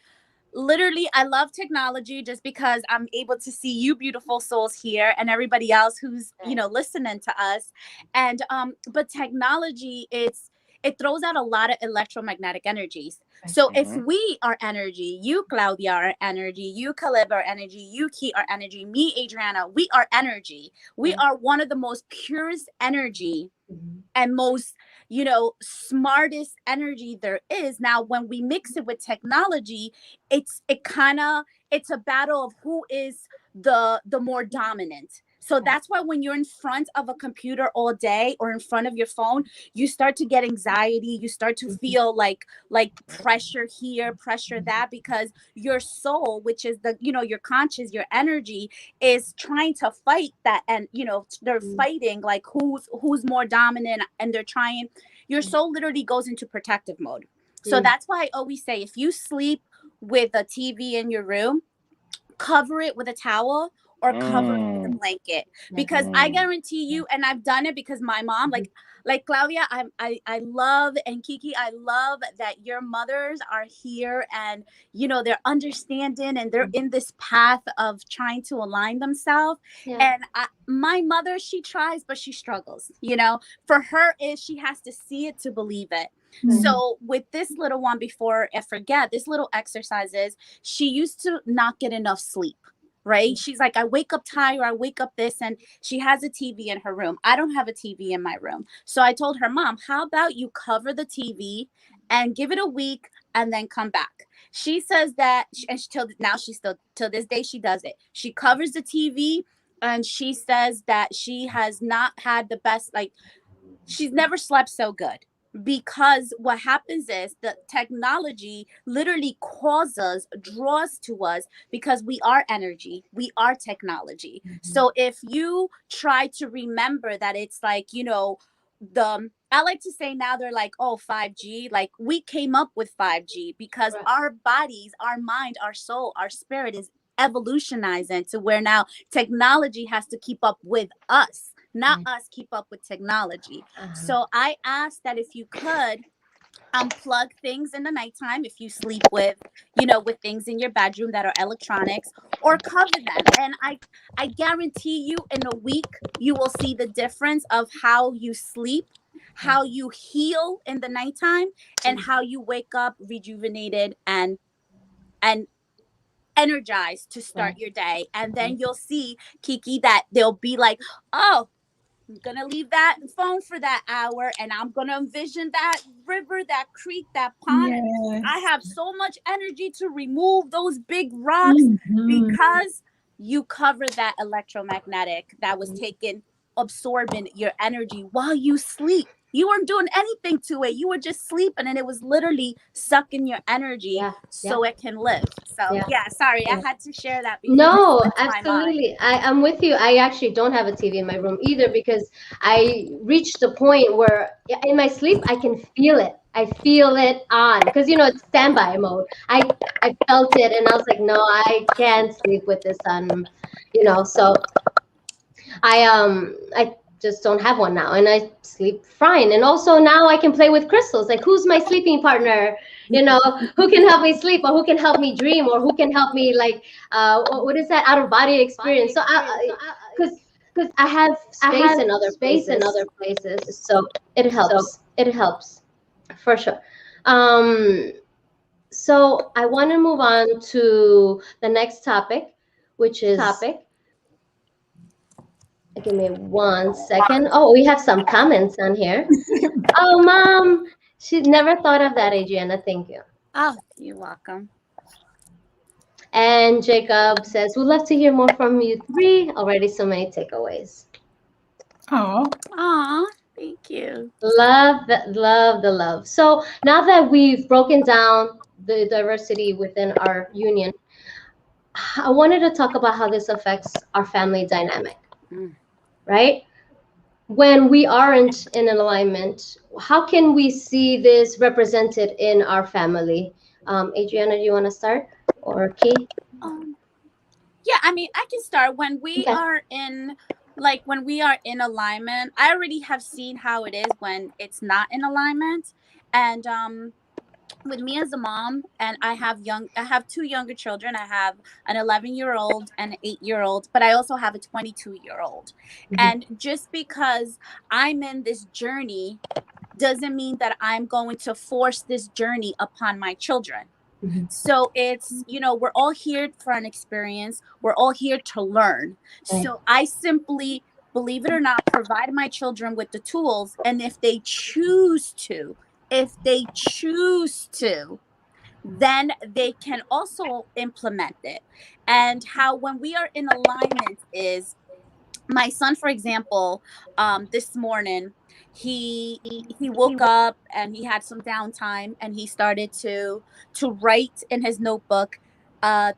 literally I love technology just because I'm able to see you beautiful souls here and everybody else who's listening to us. And but technology, it throws out a lot of electromagnetic energies. So if Mhm. we are energy, you Claudia are energy, you Caleb are energy, you Key are energy, me Adriana, we are energy. We Yeah. are one of the most purest energy Mhm. and most smartest energy there is. Now when we mix it with technology, it's a battle of who is the more dominant. So that's why when you're in front of a computer all day or in front of your phone, you start to get anxiety, you start to feel like pressure here, pressure that, because your soul, which is your conscious, your energy, is trying to fight that. And they're fighting like who's more dominant, and they're trying. Your soul literally goes into protective mode. So Mm. that's why I always say, if you sleep with a TV in your room, cover it with a towel or cover it with a Mm, blanket, Yeah. because I mm. guarantee you, and I've done it because my mom, like Claudia, I love, and Kiki, I love that your mothers are here, and they're understanding, and they're in this path of trying to align themselves. Yeah. And my mother, she tries but she struggles. For her, is she has to see it to believe it. Right. So with this little one, before I forget, this little exercise is, she used to not get enough sleep. right? She's like, I wake up tired, I wake up this, and she has a TV in her room. I don't have a TV in my room. So I told her, Mom, how about you cover the TV and give it a week and then come back? She says that, and she, till now, she still, till this day, she does it. She covers the TV, and she says that she has not had the best, like, she's never slept so good, because what happens is the technology literally causes, draws to us, because we are energy, we are technology. So if you try to remember that, it's like, the, I like to say now, they're like, oh, 5G, like we came up with 5G because Right. our bodies, our mind, our soul, our spirit is evolutionizing to where now technology has to keep up with us, not us keep up with technology. So I asked that if you could unplug things in the nighttime, if you sleep with, with things in your bedroom that are electronics, or cover them. And I guarantee you, in a week, you will see the difference of how you sleep, how you heal in the nighttime, and how you wake up rejuvenated and energized to start your day. And then you'll see, Kiki, that they'll be like, oh, I'm gonna leave that phone for that hour, and I'm gonna envision that river, that creek, that pond. I Yes. have so much energy to remove those big rocks, Mhm. because you cover that electromagnetic that was taking, absorbing your energy while you sleep. You weren't doing anything to it. You were just sleeping, and it was literally sucking your energy Yeah. so it can live. So Yeah. yeah, sorry, I Yeah. had to share that before it No, slips my mind. absolutely. I'm with you. I actually don't have a TV in my room either because I reached the point where in my sleep I can feel it. I feel it on because it's standby mode. I felt it and I was like, no, I can't sleep with this on, so I just don't have one now and I sleep fine. And also now I can play with crystals. Like who's my sleeping partner? Who can help me sleep or who can help me dream or who can help me like what is that out of body experience? So because I have I space have in other space in places. other places. So it helps. It helps for sure. Um so I want to move on to the next topic, which is give me 1 second. Oh, we have some comments on here. Oh, mom, she never thought of that, Adriana. Thank you. Oh, you're welcome. And Jacob says, we'd love to hear more from you three. Already so many takeaways. Oh, Aw, thank you. Love that, love the love. So now that we've broken down the diversity within our union, I wanted to talk about how this affects our family dynamic, Mm. right? When we aren't in an alignment, how can we see this represented in our family? Adriana, do you want to start or Key? Um, yeah, I mean, I can start when we Okay. are in, like, when we are in alignment. I already have seen how it is when it's not in alignment. And with me as a mom, and I have two younger children. I have an 11-year-old and an 8-year-old, but I also have a 22-year-old. Mhm. And just because I'm in this journey doesn't mean that I'm going to force this journey upon my children. Mhm. So it's, we're all here for an experience. We're all here to learn. Right. So I simply, believe it or not, provide my children with the tools. And if they choose to, then they can also implement it. And how, when we are in alignment, is my son, for example, this morning, he woke up and he had some downtime, and he started to write in his notebook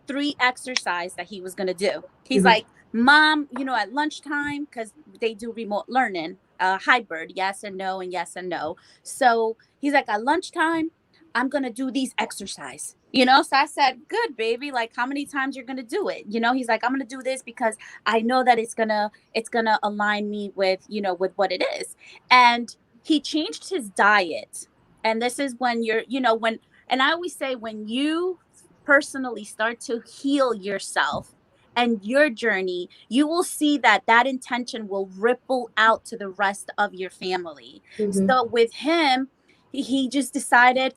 three exercise that he was going to do. He's Mhm. like, Mom, at lunchtime, because they do remote learning, hybrid, yes and no, and yes and no. So he's like, at lunchtime, I'm going to do these exercise. So I said, good, baby, like, how many times you're going to do it? He's like, I'm going to do this because I know that it's gonna align me with, with what it is. And he changed his diet. And this is when and I always say, when you personally start to heal yourself and your journey, you will see that that intention will ripple out to the rest of your family. Mhm. So with him, he just decided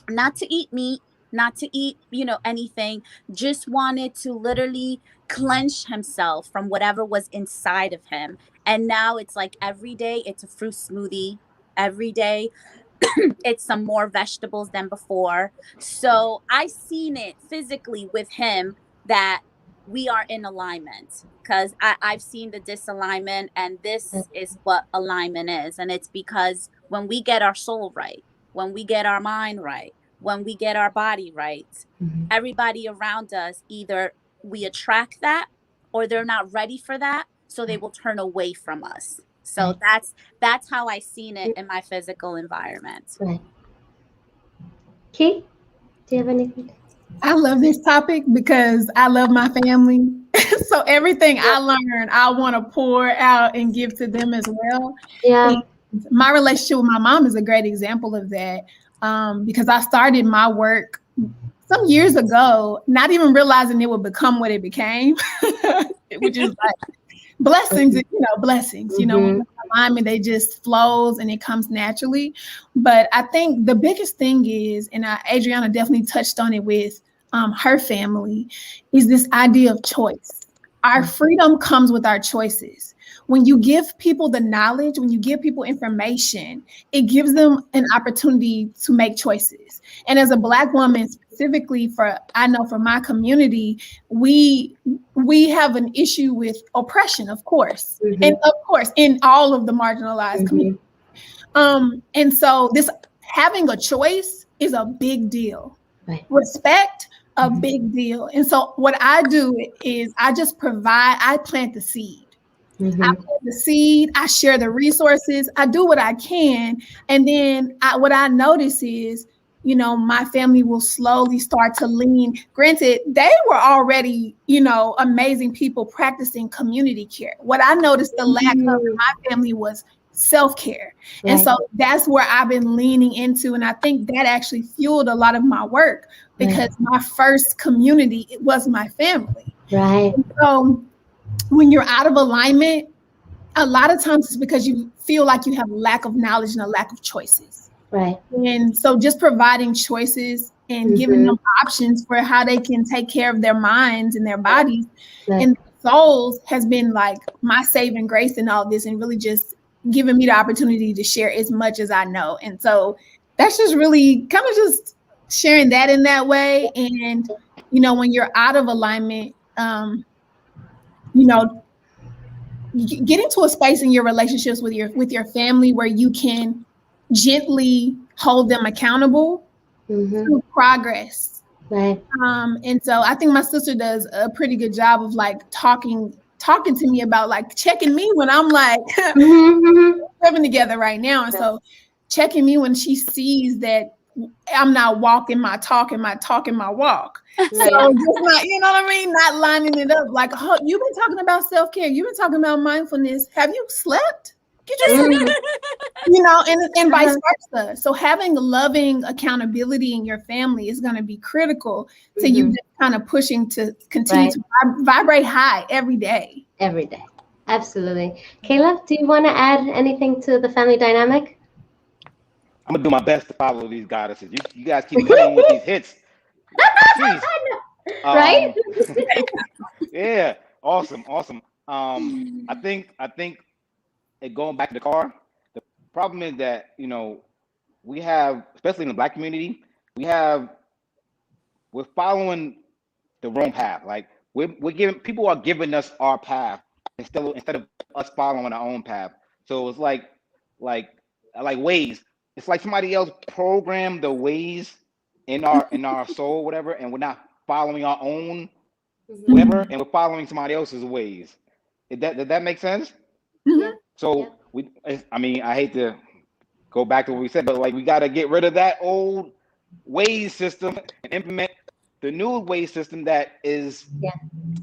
not to eat meat, not to eat, anything, just wanted to literally cleanse himself from whatever was inside of him. And now it's like every day it's a fruit smoothie. Every day it's some more vegetables than before. So I seen it physically with him that we are in alignment, because I've seen the disalignment, and this is what alignment is. And it's because when we get our soul right, when we get our mind right, when we get our body right, everybody around us, either we attract that or they're not ready for that, so they will turn away from us. So that's how I seen it in my physical environment. Right. Key, do you have anything? I love this topic because I love my family. So everything I learn, I want to pour out and give to them as well. Yeah. And my relationship with my mom is a great example of that, because I started my work some years ago, not even realizing it would become what it became, which is like blessings, blessings, when alignment, they just flows and it comes naturally. But I think the biggest thing is, and Adriana definitely touched on it with her family, is this idea of choice. Our freedom comes with our choices. When you give people the knowledge, when you give people information, it gives them an opportunity to make choices. And as a Black woman, specifically I know for my community, we have an issue with oppression, of course, and of course in all of the marginalized communities. And so this having a choice is a big deal. Right. Respect, a big deal. And so what I do is I plant the seed. I plant the seed, I share the resources, I do what I can. And then what I notice is, my family will slowly start to lean. Granted, they were already, amazing people practicing community care. What I noticed the lack of in my family was self-care. Right. And so that's where I've been leaning into. And I think that actually fueled a lot of my work, because my first community, it was my family. Right. And so when you're out of alignment, a lot of times it's because you feel like you have a lack of knowledge and a lack of choices. Right. And so just providing choices and giving them options for how they can take care of their minds and their bodies and their souls has been like my saving grace in all this, and really just giving me the opportunity to share as much as I know. And so that's just really kind of just sharing that in that way. And, when you're out of alignment, getting to a space in your relationships with your family where you can gently hold them accountable to progress. Right. And so I think my sister does a pretty good job of like talking to me about like checking me when I'm like living together right now. And so checking me when she sees that I'm not walking my talk and my walk. So just not, what I mean? Not lining it up like, oh, you've been talking about self-care. You've been talking about mindfulness. Have you slept? You just, and vice versa. So having loving accountability in your family is going to be critical to you just kind of pushing to continue to vibrate high every day. Every day. Absolutely. Caleb, do you want to add anything to the family dynamic? I'm gonna do my best to follow these goddesses. You guys keep playing with these hits. Jeez. Right? Yeah. Awesome. I think going back to the car, the problem is that, we have, especially in the Black community, we're following the wrong path. Like people are giving us our path instead of us following our own path. So it's like ways. It's like somebody else programmed the ways in our soul, whatever, and we're not following our own whatever, and we're following somebody else's ways. Did that make sense? Yeah. So I hate to go back to what we said, but like we got to get rid of that old ways system and implement the new way system that is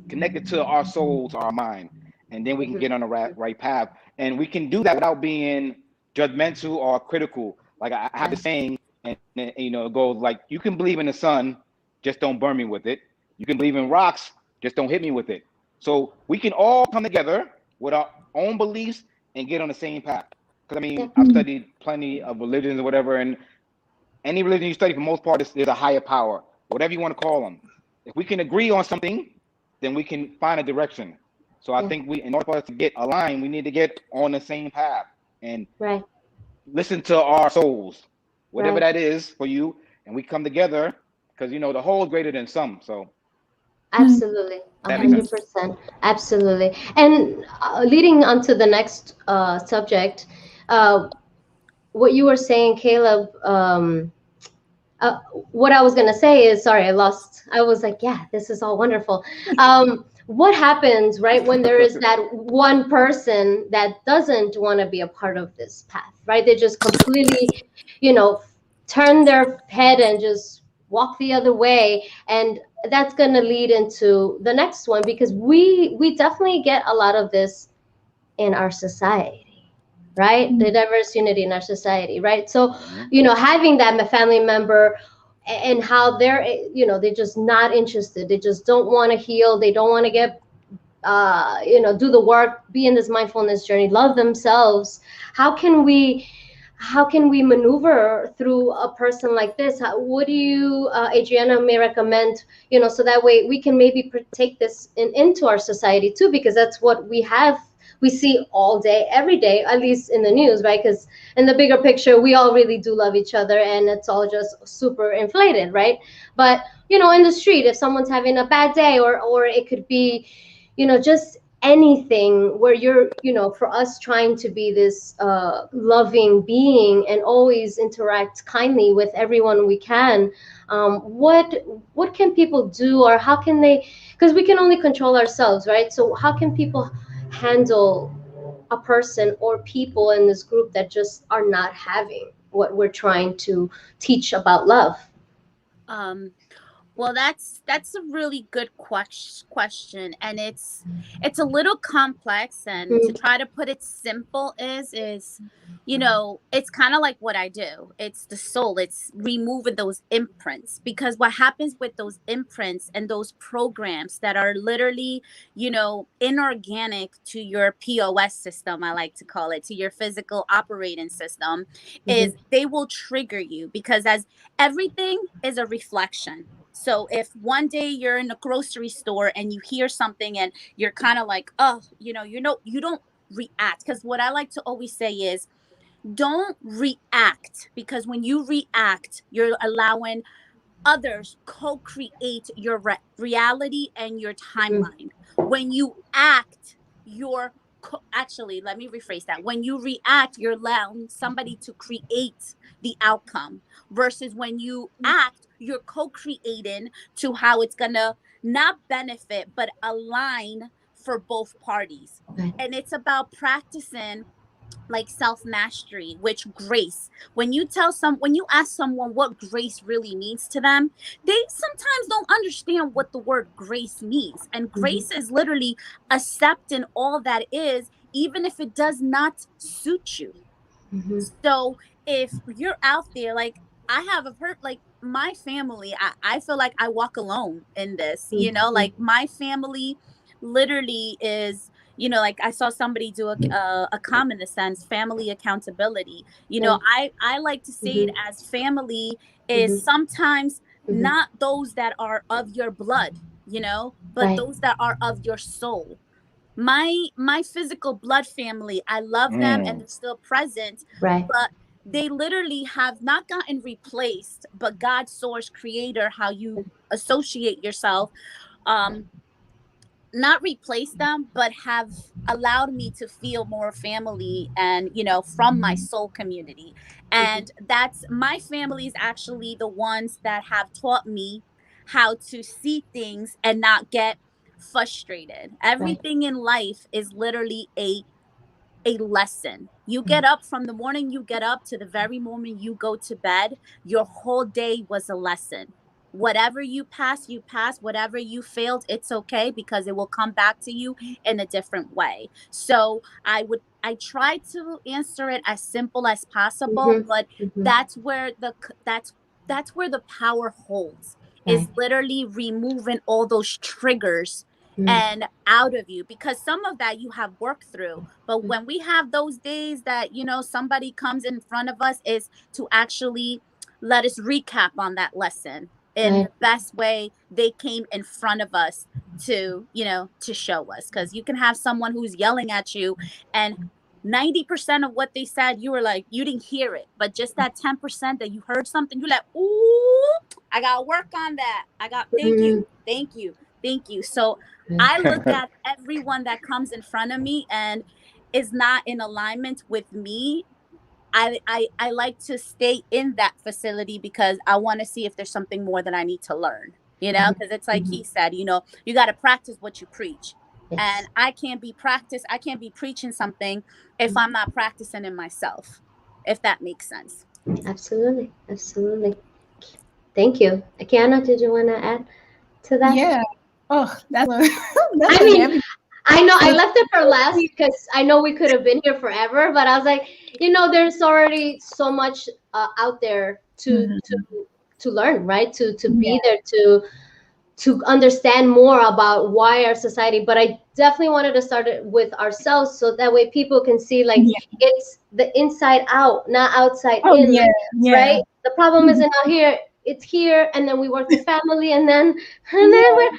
connected to our soul, to our mind, and then we can get on the right path. And we can do that without being judgmental or critical. Like I have a saying, and it goes like, you can believe in the sun, just don't burn me with it. You can believe in rocks, just don't hit me with it. So we can all come together with our own beliefs and get on the same path. Because I've studied plenty of religions or whatever, and any religion you study, for the most part, there's a higher power, whatever you want to call them. If we can agree on something, then we can find a direction. So I Yeah. think in order for us to get aligned, we need to get on the same path and Right. listen to our souls, whatever Right. that is for you, and we come together because the whole is greater than some. So Mm. Absolutely, a that makes Mhm. hundred sense. percent, absolutely. And leading on to the next subject, uh, what you were saying, Caleb. Uh, what I was gonna say is, sorry, I lost. I was like, yeah, this is all wonderful. What happens, right, when there is that one person that doesn't want to be a part of this path, right? They just completely, you know, turn their head and just walk the other way, and that's gonna lead into the next one because we definitely get a lot of this in our society, right? The diverse unity in our society, right? So, Mhm. having that family member and how they're, they're just not interested. They just don't want to heal. They don't want to get, do the work, be in this mindfulness journey, love themselves. How can we, how can we maneuver through a person like this? What do you, Adriana, may recommend, so that way we can maybe take this into our society too, because that's what we see all day, every day, at least in the news, right? Because in the bigger picture, we all really do love each other and it's all just super inflated, right? But, in the street, if someone's having a bad day, or it could be, just anything where you're, for us trying to be this loving being and always interact kindly with everyone we can, what can people do, or how can they, because we can only control ourselves, right? So how can people handle a person or people in this group that just are not having what we're trying to teach about love? Um, Well, that's a really good question, and it's a little complex. And to Mm, try to put it simple is it's kind of like what I do. It's the soul. It's removing those imprints, because what happens with those imprints and those programs that are literally inorganic to your POS system, I like to call it, to your physical operating system, is mhm, they will trigger you, because as everything is a reflection. So if one day you're in a grocery store and you hear something and you're kind of like, oh, you don't react. Because what I like to always say is, don't react, because when you react, you're allowing others co-create your reality and your mhm, timeline. When you act, you're actually, let me rephrase that. When you react, you're allowing somebody to create the outcome, versus when you act, you're co-creating to how it's gonna not benefit but align for both parties. right, And it's about practicing like self mastery, which grace. When you ask someone what grace really means to them, they sometimes don't understand what the word grace means. And mhm, grace is literally accepting all that is, even if it does not suit you. mhm, So if you're out there, like, I have a like my family, I feel like I walk alone in this, mhm, like my family literally is, like I saw somebody do a comment in a sense, family accountability. yeah, I like to say it mhm, as family is mhm, sometimes mhm, not those that are of your blood, but right, those that are of your soul. My physical blood family, I love them and Mm. they're still present, right, but they literally have not gotten replaced, but God, source, creator, how you associate yourself, um not replace them, but have allowed me to feel more family and from my soul community. mhm, And that's my family is actually the ones that have taught me how to see things and not get frustrated. right, Everything in life is literally a lesson. You yeah, get up from the morning you get up to the very moment you go to bed, your whole day was a lesson. Whatever you pass. Whatever you failed, it's okay, because it will come back to you in a different way. So I try to answer it as simple as possible, mhm, but mhm, that's where that's where the power holds, is right, literally removing all those triggers mm, and out of you, because some of that you have worked through. But mm, when we have those days that somebody comes in front of us, is to actually let us recap on that lesson in right, the best way they came in front of us, to, to show us. Because you can have someone who's yelling at you, and 90% of what they said, you were like, you didn't hear it. But just that 10% that you heard something, you're like, ooh, I got to work on that. Thank you. Thank you. Thank you. So I look at everyone that comes in front of me and is not in alignment with me. I like to stay in that facility because I want to see if there's something more that I need to learn, because it's like he said, you got to practice what you preach. Yes. And I can't be preaching something if I'm not practicing in myself, if that makes sense. Absolutely. Absolutely. Thank you. Akiana, did you want to add to that? Yeah. Oh, that's I know I left it for last because I know we could have been here forever, but I was like, there's already so much out there to learn, right? To be there, to understand more about why our society. But I definitely wanted to start it with ourselves, so that way people can see it's the inside out, not outside in, right? The problem isn't out here. It's here, and then we work the family, and then we're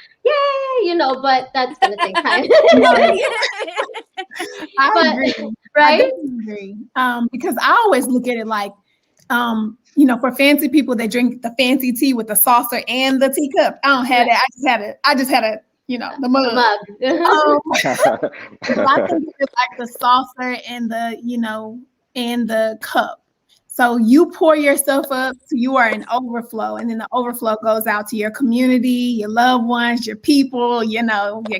but that's gonna take time. I agree. Right? I agree. Because I always look at it like, for fancy people, they drink the fancy tea with the saucer and the teacup. I don't have that. I just had a the mug. So I think it's like the saucer and the cup. So you pour yourself up, so you are in overflow, and then the overflow goes out to your community, your loved ones, your people, your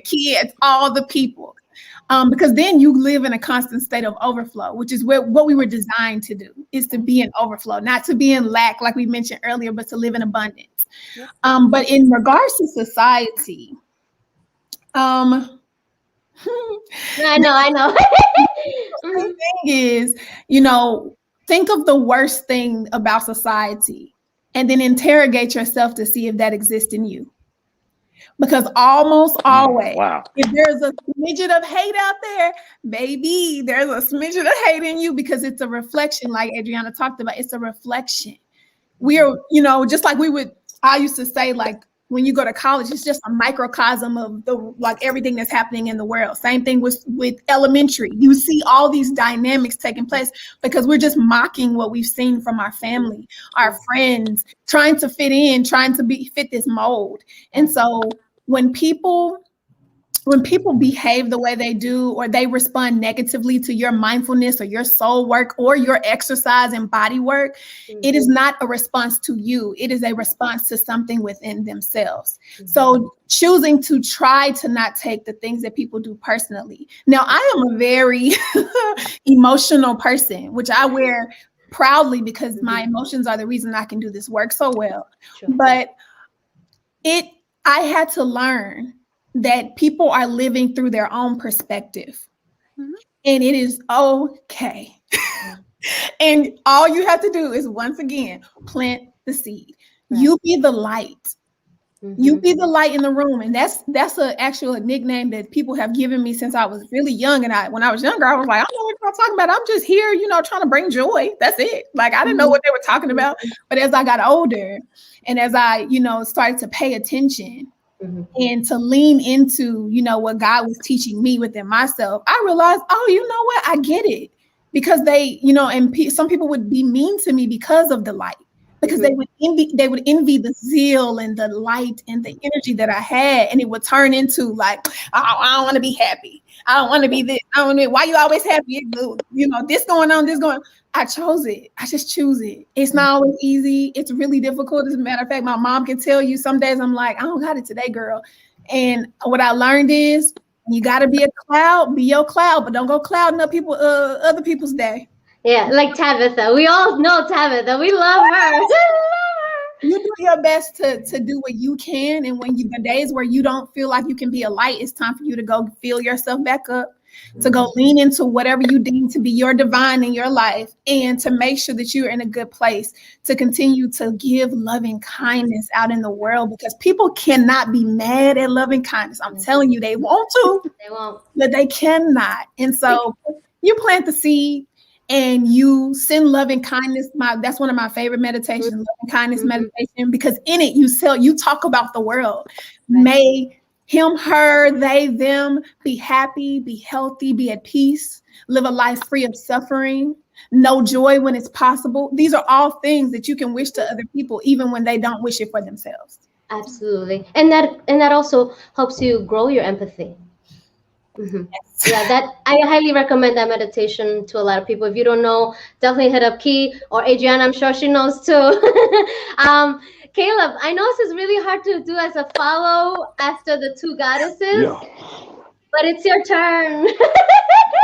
kids, all the people. Because then you live in a constant state of overflow, which is what we were designed to do, is to be in overflow, not to be in lack, like we mentioned earlier, but to live in abundance. But in regards to society, I know. The thing is, think of the worst thing about society and then interrogate yourself to see if that exists in you. Because almost always, if there's a smidget of hate out there, baby, there's a smidget of hate in you, because it's a reflection, like Adriana talked about. It's a reflection. We are, just like I used to say, like, when you go to college, it's just a microcosm of everything that's happening in the world. Same thing with elementary. You see all these dynamics taking place because we're just mocking what we've seen from our family, our friends, trying to fit in, trying to fit this mold. And so when people behave the way they do, or they respond negatively to your mindfulness or your soul work or your exercise and body work, it is not a response to you. It is a response to something within themselves. So choosing to try to not take the things that people do personally. Now, I am a very emotional person, which I wear proudly because my emotions are the reason I can do this work so well. But I had to learn that people are living through their own perspective, and it is okay. And all you have to do is, once again, plant the seed. You be the light. You be the light in the room. And that's an actual nickname that people have given me since I was really young. And when I was younger, I was like, I don't know what you're talking about. I'm just here, trying to bring joy. That's it. Like, I didn't know what they were talking about. But as I got older, and as I, started to pay attention, and to lean into, what God was teaching me within myself, I realized, oh, you know what? I get it. Because they, and some people would be mean to me because of the light, because they would envy the zeal and the light and the energy that I had. And it would turn into like, I don't want to be happy. I don't want to be this. Why you always happy? This going on. I chose it. I just choose it. It's not always easy. It's really difficult. As a matter of fact, my mom can tell you some days I'm like, I don't got it today, girl. And what I learned is, you got to be a cloud, be your cloud, but don't go clouding up other people's day. Yeah, like Tabitha. We all know Tabitha. We love her. You do your best to do what you can. And when the days where you don't feel like you can be a light, it's time for you to go fill yourself back up, to go lean into whatever you deem to be your divine in your life, and to make sure that you're in a good place to continue to give loving kindness out in the world, because people cannot be mad at loving kindness. I'm telling you, they want to. They won't. But they cannot. And so you plant the seed and you send loving kindness. That's one of my favorite meditations, loving kindness meditation, because in it you talk about the world. May him, her, they, them, be happy, be healthy, be at peace, live a life free of suffering, know joy when it's possible. These are all things that you can wish to other people, even when they don't wish it for themselves. Absolutely. And that also helps you grow your empathy. Mm-hmm. Yeah, that I highly recommend that meditation to a lot of people. If you don't know, definitely hit up Key or Adriana. I'm sure she knows too. Caleb, I know this is really hard to do as a follow after the two goddesses, Yeah. but it's your turn.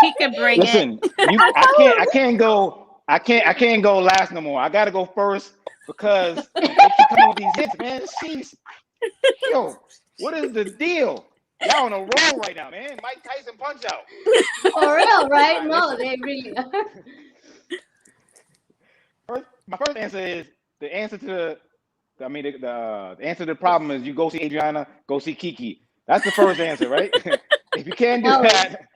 He could bring it. Listen, I can't go last no more. I gotta go first because they keep coming with these hits, man. Jeez. Yo, what is the deal? Y'all on a roll right now, man. Mike Tyson punch out. For real, right? No, Listen. they really are. My first answer is the answer to the answer to the problem is you go see Adriana, go see Kiki. That's the first answer, right? If you can't do that,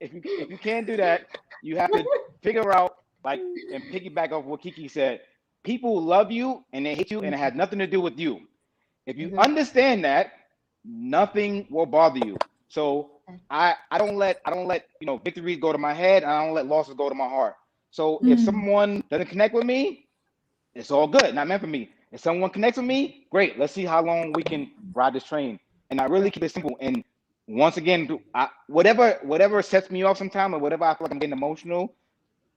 if you can't do that, you have to figure out like and piggyback off what Kiki said. People love you and they hate you, and it has nothing to do with you. If you understand that, nothing will bother you. So I don't let victories go to my head, and I don't let losses go to my heart. So if someone doesn't connect with me, it's all good. Not meant for me. If someone connects with me, great. Let's see how long we can ride this train. And I really keep it simple. And once again, whatever sets me off sometime, or whatever I feel like I'm getting emotional,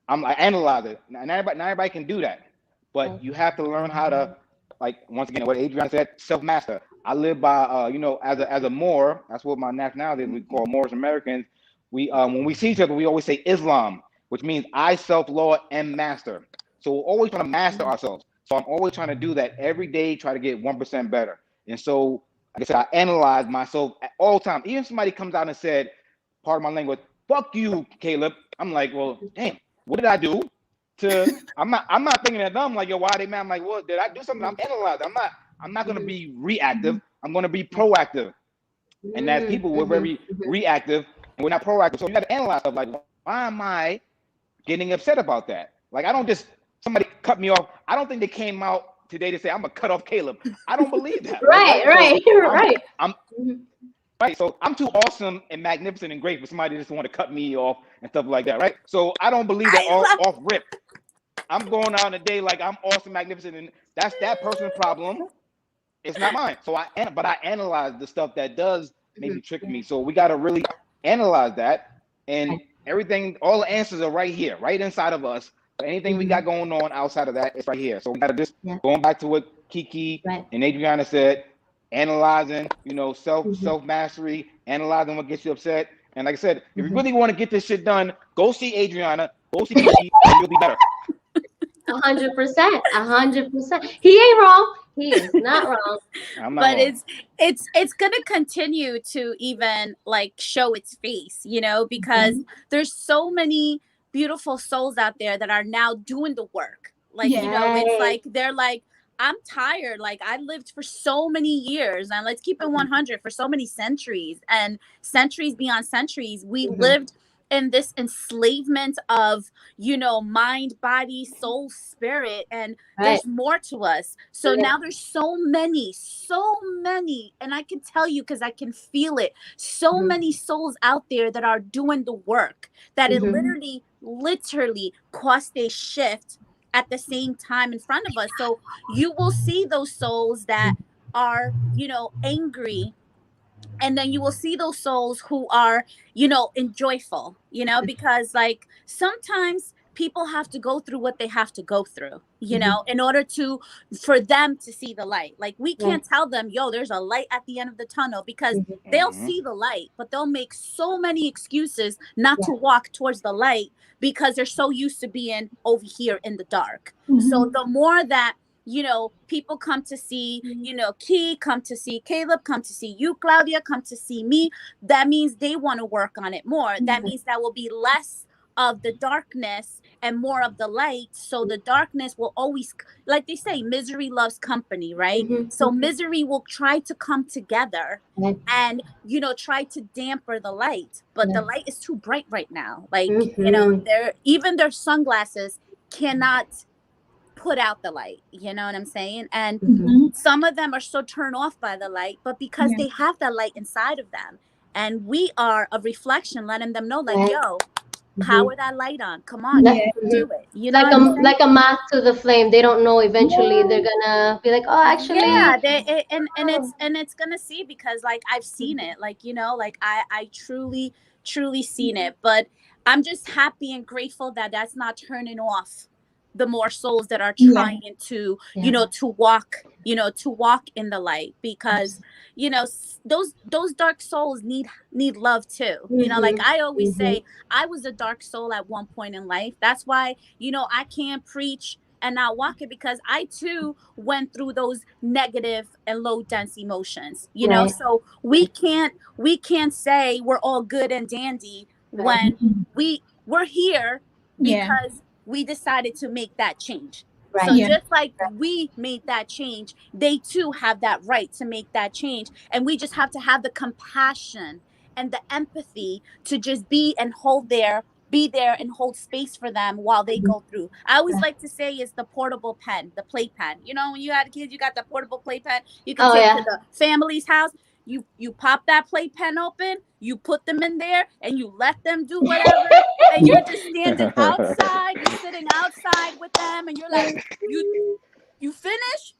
I analyze it. Not everybody can do that, but you have to learn how to, like, once again, what Adrian said, self-master. I live by, as a Moor. That's what my nationality is. We call Moors Americans. We when we see each other, we always say Islam, which means I self-law and master. So we're always trying to master ourselves. So I'm always trying to do that every day, try to get 1% better. And so, like I said, I analyze myself at all times. Even if somebody comes out and said, part of my language, "Fuck you, Caleb." I'm like, well, damn, what did I do? I'm not thinking at them like, yo, why are they mad? I'm like, well, did I do something? I'm analyzing. I'm not gonna be reactive. I'm gonna be proactive. And as people, we're very reactive and we're not proactive. So you got to analyze stuff like, why am I getting upset about that? Like, I don't just somebody cut me off. I don't think they came out today to say I'm gonna cut off Caleb. I don't believe that. Right. I'm right. So I'm too awesome and magnificent and great for somebody to just want to cut me off and stuff like that, right? So I don't believe that off rip. I'm going out in the day like I'm awesome, magnificent, and that's that person's problem. It's not mine. So I analyze the stuff that does maybe trick me. So we got to really analyze that, and everything, all the answers are right here, right inside of us. So anything we got going on outside of that is right here. So we got to just going back to what Kiki and Adriana said, analyzing, self mastery, analyzing what gets you upset. And like I said, if you really want to get this shit done, go see Adriana, go see Kiki, and you'll be better. 100%. He ain't wrong. He is not wrong. But wrong. It's gonna continue to even like show its face, because there's so many beautiful souls out there that are now doing the work. Like, it's like they're like, I'm tired. Like, I lived for so many years, and let's keep it 100, for so many centuries and centuries beyond centuries. We lived in this enslavement of, mind, body, soul, spirit, and there's more to us. So now there's so many, and I can tell you, because I can feel it, so many souls out there that are doing the work, that it literally caused a shift at the same time in front of us. So you will see those souls that are, angry, and then you will see those souls who are, joyful, because like sometimes people have to go through what they have to go through, in order for them to see the light. Like, we can't tell them, yo, there's a light at the end of the tunnel, because they'll see the light, but they'll make so many excuses not to walk towards the light because they're so used to being over here in the dark. So the more that people come to see, Key, come to see Caleb, come to see you, Claudia, come to see me, that means they want to work on it more. That means that will be less of the darkness and more of the light. So the darkness will always, like they say, misery loves company, right? So misery will try to come together and, try to damper the light. But the light is too bright right now. Like, even their sunglasses cannot put out the light. You know what I'm saying? And Mhm. some of them are so turned off by the light, but because Yeah. they have that light inside of them, and we are a reflection, letting them know, like, Right. yo, Mhm. power that light on. Come on, Like, you Yeah. can mhm. do it. You know what I'm saying? Like a moth to the flame. They don't know eventually they're Yeah. gonna be like, oh, Yeah, actually, and oh, it's gonna see, because like I've seen it, like, you know, like I truly seen it. But I'm just happy and grateful that that's not turning off the more souls that are Yeah. trying to, yeah, you know, to walk, you know, to walk in the light. Because, you know, those dark souls need love too. You know, like mhm, I always mhm, say, I was a dark soul at one point in life. That's why, you know, I can't preach and not walk it, because I too went through those negative and low dense emotions, you know. right, So we can't say we're all good and dandy right, when we're here Yeah. because we decided to make that change. So right, Yeah. just like we made that change, they too have that right to make that change. And we just have to have the compassion and the empathy to just be there and hold space for them while they mhm, go through. I always yeah. like to say it's the portable pen, the playpen. You know, when you had kids, you got the portable playpen you could Oh take to yeah, the family's house. You pop that playpen open, you put them in there, and you let them do whatever. And you're just standing outside, you're sitting outside with them, and you're like, you you finish?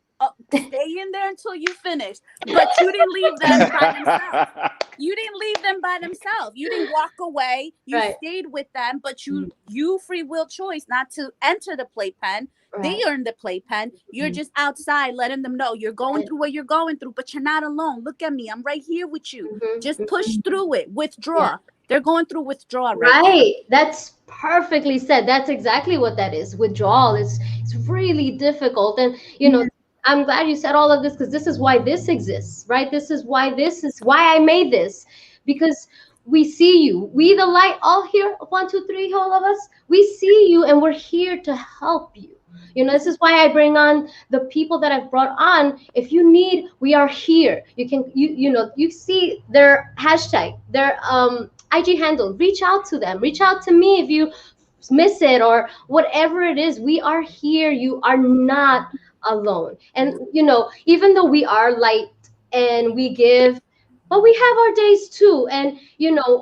Stay in there until you finish. But you didn't leave them by themselves. You didn't leave them by themselves. You didn't walk away. You right, stayed with them, but mhm, you free will choice not to enter the playpen. They right, earned the playpen. You're mhm, just outside letting them know you're going right, through what you're going through, but you're not alone. Look at me. I'm right here with you. mhm, Just push mhm, through it. yeah. Withdraw. They're going through withdrawal right now. Right. That's perfectly said. That's exactly what that is. Withdrawal. It's really difficult. And Yeah. I'm glad you said all of this because this is why this exists, right? This is why I made this. Because we see you. We the light all here, one, two, three, all of us, we see you and we're here to help you. This is why I bring on the people that I've brought on. If you need, we are here. You can you see their hashtag, their IG handle. Reach out to them. Reach out to me if you miss it or whatever it is. We are here. You are not alone. And even though we are light and we give, but we have our days too. And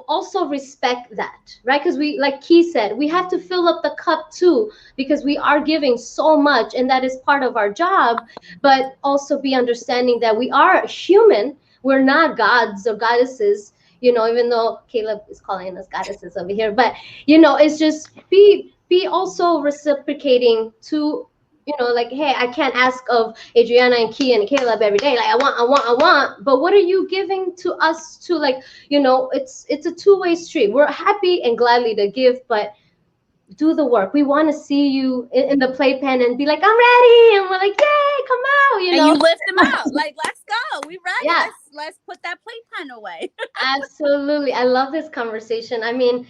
also respect that, right? Because we, like Key said, we have to fill up the cup too, because we are giving so much and that is part of our job. But also be understanding that we are human. We're not gods or goddesses, even though Caleb is calling us goddesses over here. But it's just be also reciprocating to, like, hey, I can't ask of Adriana and Key and Caleb every day. Like, I want. But what are you giving to us too? Like, it's a two-way street. We're happy and gladly to give, but do the work. We want to see you in the playpen and be like, I'm ready. And we're like, yay, come out, And you lift them out. Like, let's go. We ready. Yeah. Let's put that playpen away. Absolutely. I love this conversation. I mean,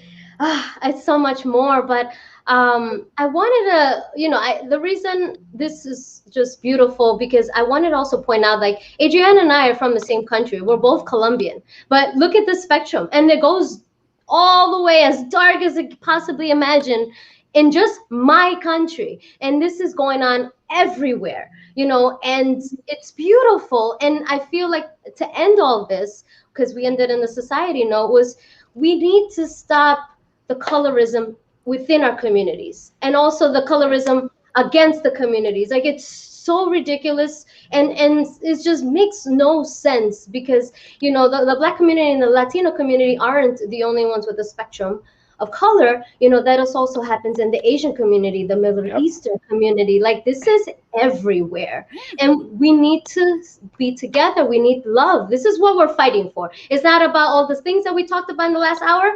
it's so much more, but I wanted to, the reason this is just beautiful because I wanted to also point out, like, Adrienne and I are from the same country. We're both Colombian, but look at the spectrum, and it goes all the way as dark as it possibly imagine in just my country. And this is going on everywhere, and it's beautiful. And I feel like to end all this, because we ended in the society note, was we need to stop the colorism within our communities and also the colorism against the communities. Like, it's so ridiculous, and it just makes no sense because the Black community and the Latino community aren't the only ones with the spectrum of color. That also happens in the Asian community, the Middle Yep. Eastern community. Like, this is everywhere, and we need to be together. We need love. This is what we're fighting for. It's not about all the things that we talked about in the last hour.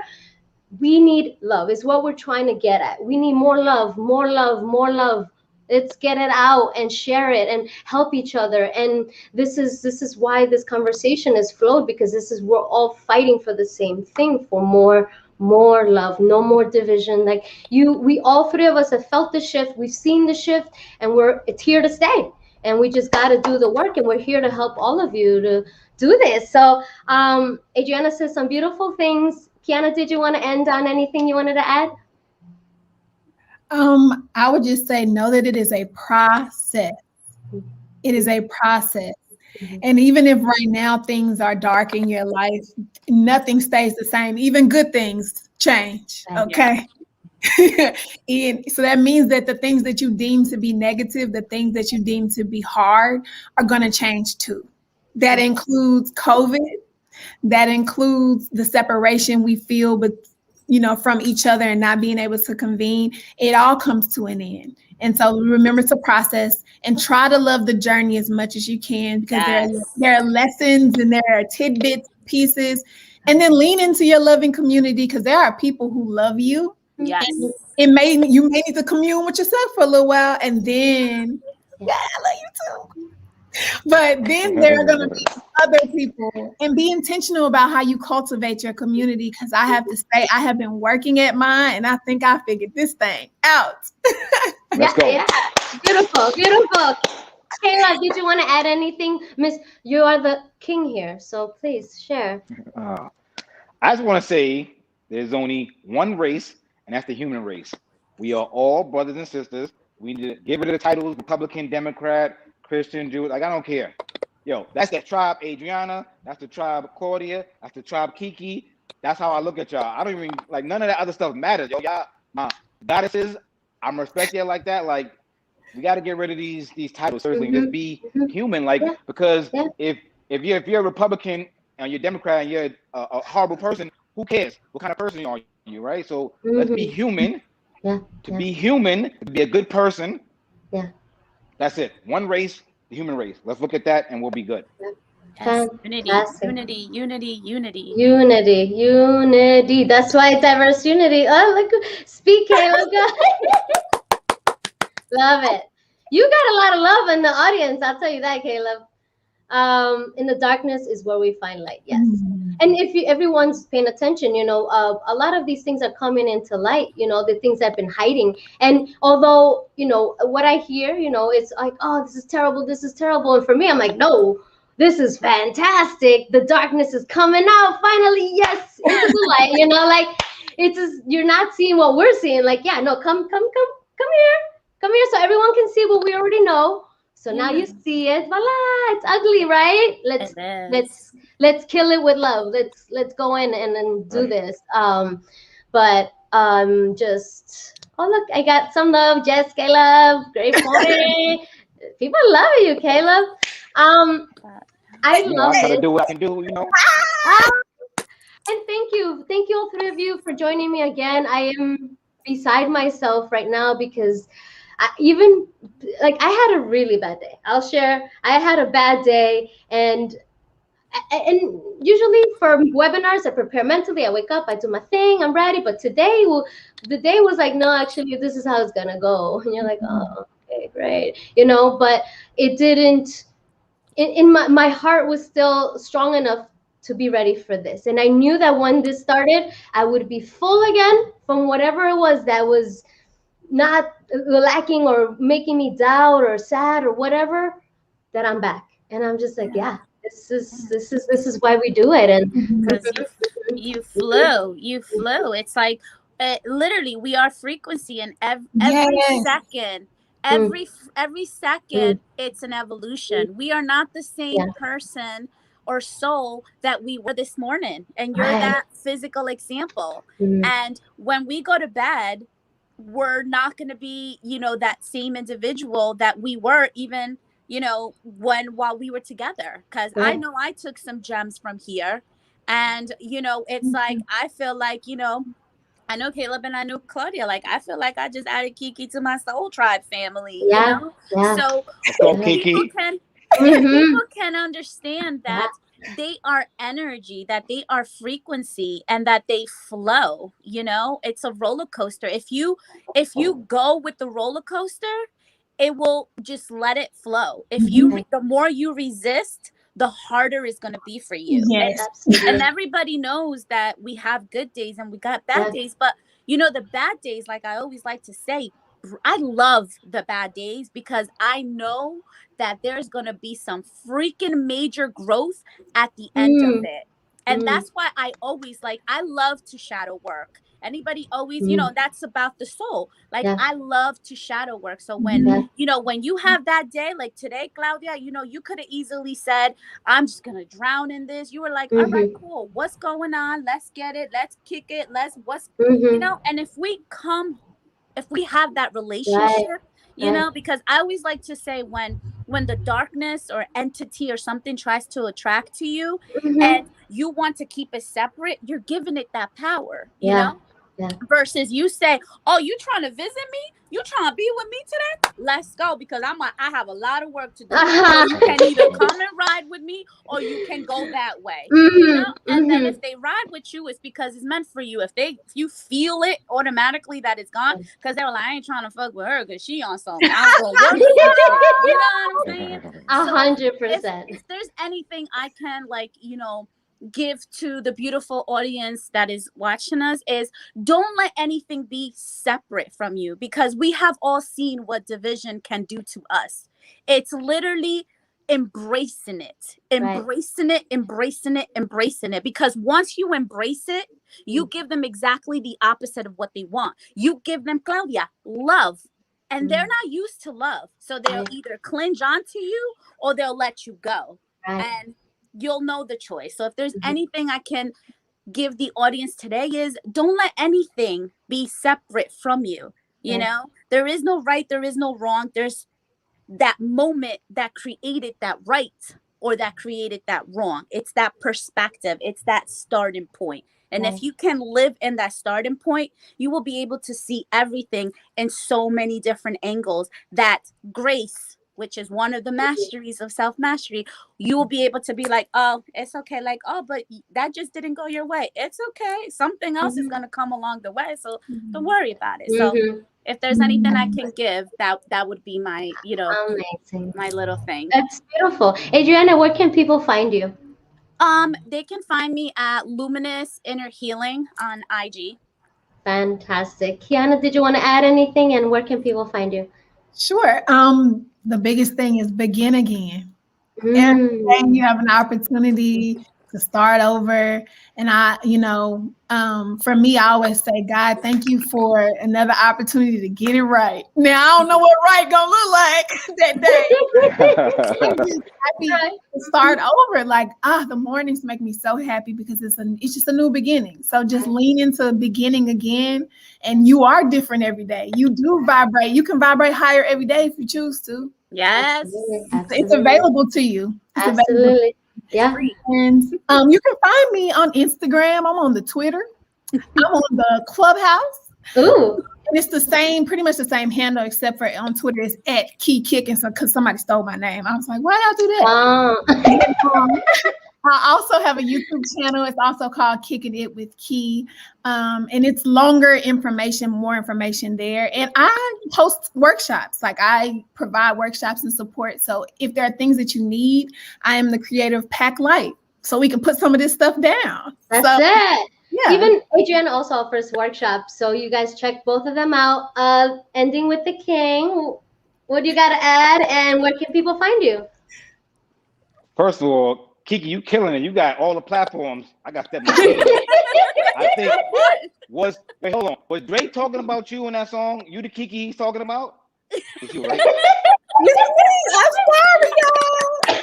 We need love. Is what we're trying to get at. We need more love, more love, more love. Let's get it out and share it and help each other. And this is why this conversation has flowed, because this is, we're all fighting for the same thing, for more love, no more division. Like, we all three of us have felt the shift. We've seen the shift, and it's here to stay. And we just got to do the work, and we're here to help all of you to do this. So Adriana says some beautiful things. Kiana, did you want to end on anything you wanted to add? I would just say know that it is a process. It is a process. And even if right now things are dark in your life, nothing stays the same. Even good things change. Okay. And so that means that the things that you deem to be negative, the things that you deem to be hard, are going to change too. That includes COVID. That includes the separation we feel, but from each other and not being able to convene. It all comes to an end. And so remember to process and try to love the journey as much as you can, because there are lessons and there are tidbits, pieces, and then lean into your loving community, because there are people who love you. Yes. You may need to commune with yourself for a little while, and then I love you too. But then there are going to be other people, and be intentional about how you cultivate your community. Because I have to say, I have been working at mine, and I think I figured this thing out. Let's go. Yeah, beautiful, beautiful. Kayla, did you want to add anything? Miss, you are the king here, so please share. I just want to say there's only one race, and that's the human race. We are all brothers and sisters. We need to get rid of the titles Republican, Democrat, Christian, Jew. Like, I don't care. Yo, that's the tribe Adriana. That's the tribe Claudia. That's the tribe Kiki. That's how I look at y'all. I don't even, like, none of that other stuff matters. Yo, y'all, my goddesses, I'm respect you like that. Like, we got to get rid of these titles. Seriously, just be human. Like, because if you're a Republican and you're a Democrat and you're a horrible person, who cares? What kind of person are you, right? So let's be human. To be human, to be a good person. That's it. One race, the human race. Let's look at that and we'll be good. Yes. Unity. Unity. That's why diverse unity. Oh, look, speak, Caleb. Love it. You got a lot of love in the audience. I'll tell you that, Caleb. In the darkness is where we find light. Yes. And if everyone's paying attention, a lot of these things are coming into light, the things that have been hiding. And although, what I hear, it's like, oh, this is terrible. This is terrible. And for me, I'm like, no, this is fantastic. The darkness is coming out. Finally, yes, into the light, like it's just, you're not seeing what we're seeing. Like, yeah, no, come here. Come here so everyone can see what we already know. So now you see it. Voila, it's ugly, right? Let's kill it with love. Let's go in and then do this. But just look, I got some love. Yes, Caleb, great point. People love you, Caleb. I love I it. gotta do what I can do, And thank you all three of you for joining me again. I am beside myself right now because I had a really bad day. I'll share. I had a bad day, and usually for webinars, I prepare mentally. I wake up, I do my thing, I'm ready. But today, the day was like, no, actually, this is how it's gonna go. And you're like, oh, okay, great, But it didn't. In my heart was still strong enough to be ready for this, and I knew that when this started, I would be full again from whatever it was that was not lacking or making me doubt or sad or whatever, that I'm back. And I'm just like, yeah, this is why we do it. And because you flow. It's like literally we are frequency, and every second, every second it's an evolution. We are not the same person or soul that we were this morning, and you're that physical example. And when we go to bed, we're not going to be, that same individual that we were even, while we were together. Because I know I took some gems from here. And, it's like, I feel like, I know Caleb and I know Claudia. Like, I feel like I just added Kiki to my soul tribe family, So people can understand that they are energy, that they are frequency, and that they flow. It's a roller coaster. If you go with the roller coaster, it will just let it flow. If the more you resist, the harder it's going to be for you. And everybody knows that we have good days and we got bad days, but the bad days, like I always like to say, I love the bad days because I know that there's going to be some freaking major growth at the end of it. And that's why I always I love to shadow work. Anybody always, you know, that's about the soul. Like I love to shadow work. So when, you know, when you have that day, like today, Claudia, you know, you could have easily said, I'm just going to drown in this. You were like, all right, cool. What's going on? Let's get it. Let's kick it. You know, and if we have that relationship, you know, because I always like to say when the darkness or entity or something tries to attract to you and you want to keep it separate, you're giving it that power, you know? Versus you say, oh, you trying to visit me? You trying to be with me today? Let's go, because I have a lot of work to do. So you can either come and ride with me or you can go that way. You know? And then if they ride with you, it's because it's meant for you. If you feel it automatically that it's gone, because they were like, I ain't trying to fuck with her because she on something. I'm gonna work with that shit. You know what I'm saying? 100%. If there's anything I can, like, you know, give to the beautiful audience that is watching us, is don't let anything be separate from you, because we have all seen what division can do to us. It's literally embracing it, because once you embrace it, you give them exactly the opposite of what they want. You give them, Claudia, love, and they're not used to love, so they'll either cling on to you or they'll let you go, and you'll know the choice. So if there's anything I can give the audience today, is don't let anything be separate from you. You know, there is no right, there is no wrong. There's that moment that created that right or that created that wrong. It's that perspective. It's that starting point. And if you can live in that starting point, you will be able to see everything in so many different angles. That grace, which is one of the masteries of self-mastery, you will be able to be like, oh, it's okay. Like, oh, but that just didn't go your way. It's okay. Something else is going to come along the way. So don't worry about it. So if there's anything I can give, that would be my, you know, my little thing. That's beautiful. Adriana, where can people find you? They can find me at Luminous Inner Healing on IG. Fantastic. Kiana, did you want to add anything, and where can people find you? Sure. The biggest thing is begin again. Every day you have an opportunity to start over. And for me, I always say, God, thank you for another opportunity to get it right. Now, I don't know what right gonna look like that day. I'm just happy to start over. Like, the mornings make me so happy because it's just a new beginning. So just lean into beginning again. And you are different every day. You do vibrate. You can vibrate higher every day if you choose to. Yes. Absolutely. It's available to you. It's Absolutely. Yeah. And you can find me on Instagram. I'm on the Twitter. I'm on the Clubhouse. Ooh. And it's the same, pretty much the same handle, except for on Twitter it's at Key Kicking, because somebody stole my name. I was like, why y'all do that? I also have a YouTube channel. It's also called Kicking It with Key. And it's longer information, more information there. And I host workshops. Like, I provide workshops and support. So if there are things that you need, I am the creator of Pack Light. So we can put some of this stuff down. That's it. Yeah. Even Adrian also offers workshops. So you guys check both of them out. Ending with the King. What do you got to add? And where can people find you? First of all, Kiki, you killing it. You got all the platforms. I got step my game. I think hold on. Was Drake talking about you in that song? You the Kiki he's talking about? Is you right? I'm sorry, y'all.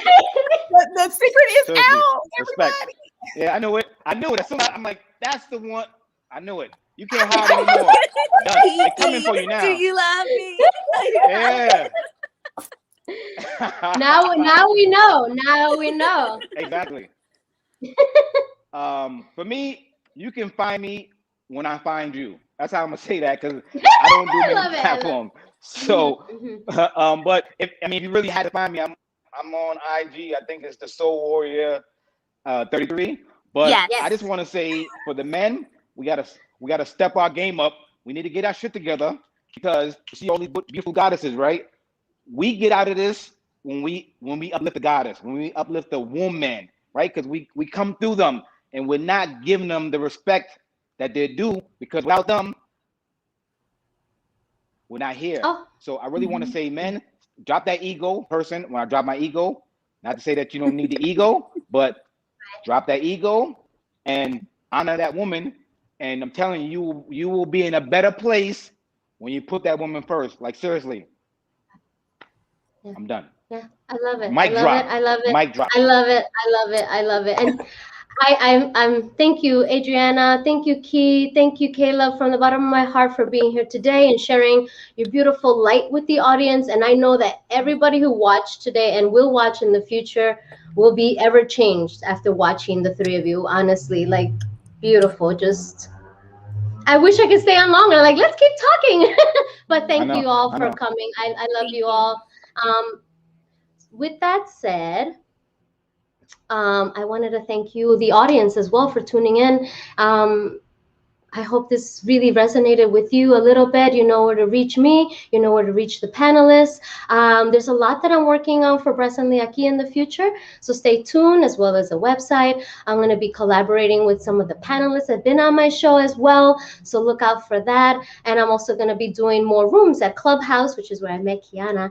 The secret is out. Respect. Everybody. Yeah, I know it. I knew it. As soon as I'm like, that's the one. I knew it. You can't hide anymore. They're coming for you now. Do you love me? Yeah. Now we know. Now we know. Exactly. For me, you can find me when I find you. That's how I'm gonna say that, because I don't do many platforms. So, but if you really had to find me, I'm on IG. I think it's the Soul Warrior 33. But yes. I just want to say, for the men, we gotta step our game up. We need to get our shit together, because you see all these beautiful goddesses, right? We get out of this when we uplift the goddess, when we uplift the woman, right? Because we come through them, and we're not giving them the respect that they're due, because without them, we're not here. So I really want to say, men, drop that ego person. When I drop my ego, not to say that you don't need the ego, but drop that ego and honor that woman And I'm telling you, you will be in a better place when you put that woman first. Like seriously, Yeah. I'm done. Yeah, I love it. I Mic love it. drop. I love it. Mic drop. I love it. I love it. I love it. And I'm thank you, Adriana. Thank you, Key. Thank you, Caleb, from the bottom of my heart for being here today and sharing your beautiful light with the audience. And I know that everybody who watched today and will watch in the future will be ever changed after watching the three of you. Honestly, like beautiful. Just I wish I could stay on longer. Like, let's keep talking. But I thank know. you all I for know. coming. I love Thank you you. all. With that said, I wanted to thank you, the audience, as well, for tuning in. I hope this really resonated with you a little bit. You know where to reach me. You know where to reach the panelists. There's a lot that I'm working on for Presently Aquí in the future, so stay tuned, as well as the website. I'm going to be collaborating with some of the panelists that have been on my show as well, so look out for that. And I'm also going to be doing more rooms at Clubhouse, which is where I met Kiana.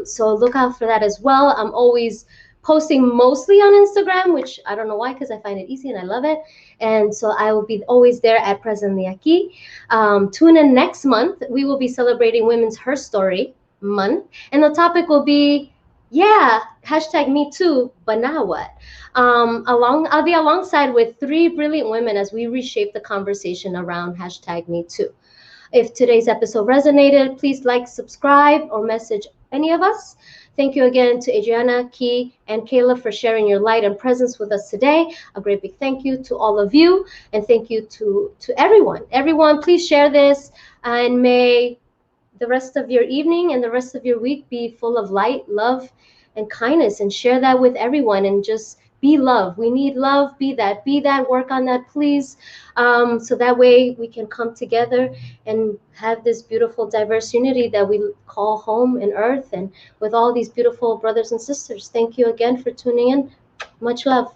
So look out for that as well. I'm always posting mostly on Instagram, which I don't know why, because I find it easy and I love it. And so I will be always there at Presently Aquí. Tune in next month. We will be celebrating Women's Her Story Month. And the topic will be, yeah, hashtag me too, but now what? I'll be alongside with three brilliant women as we reshape the conversation around hashtag me too. If today's episode resonated, please like, subscribe, or message any of us. Thank you again to Adriana, Key, and Kayla for sharing your light and presence with us today. A great big thank you to all of you, and thank you to everyone. Everyone, please share this, and may the rest of your evening and the rest of your week be full of light, love, and kindness, and share that with everyone, and just be love. We need love. Be that, work on that, please. So that way we can come together and have this beautiful diverse unity that we call home and earth, and with all these beautiful brothers and sisters. Thank you again for tuning in. Much love.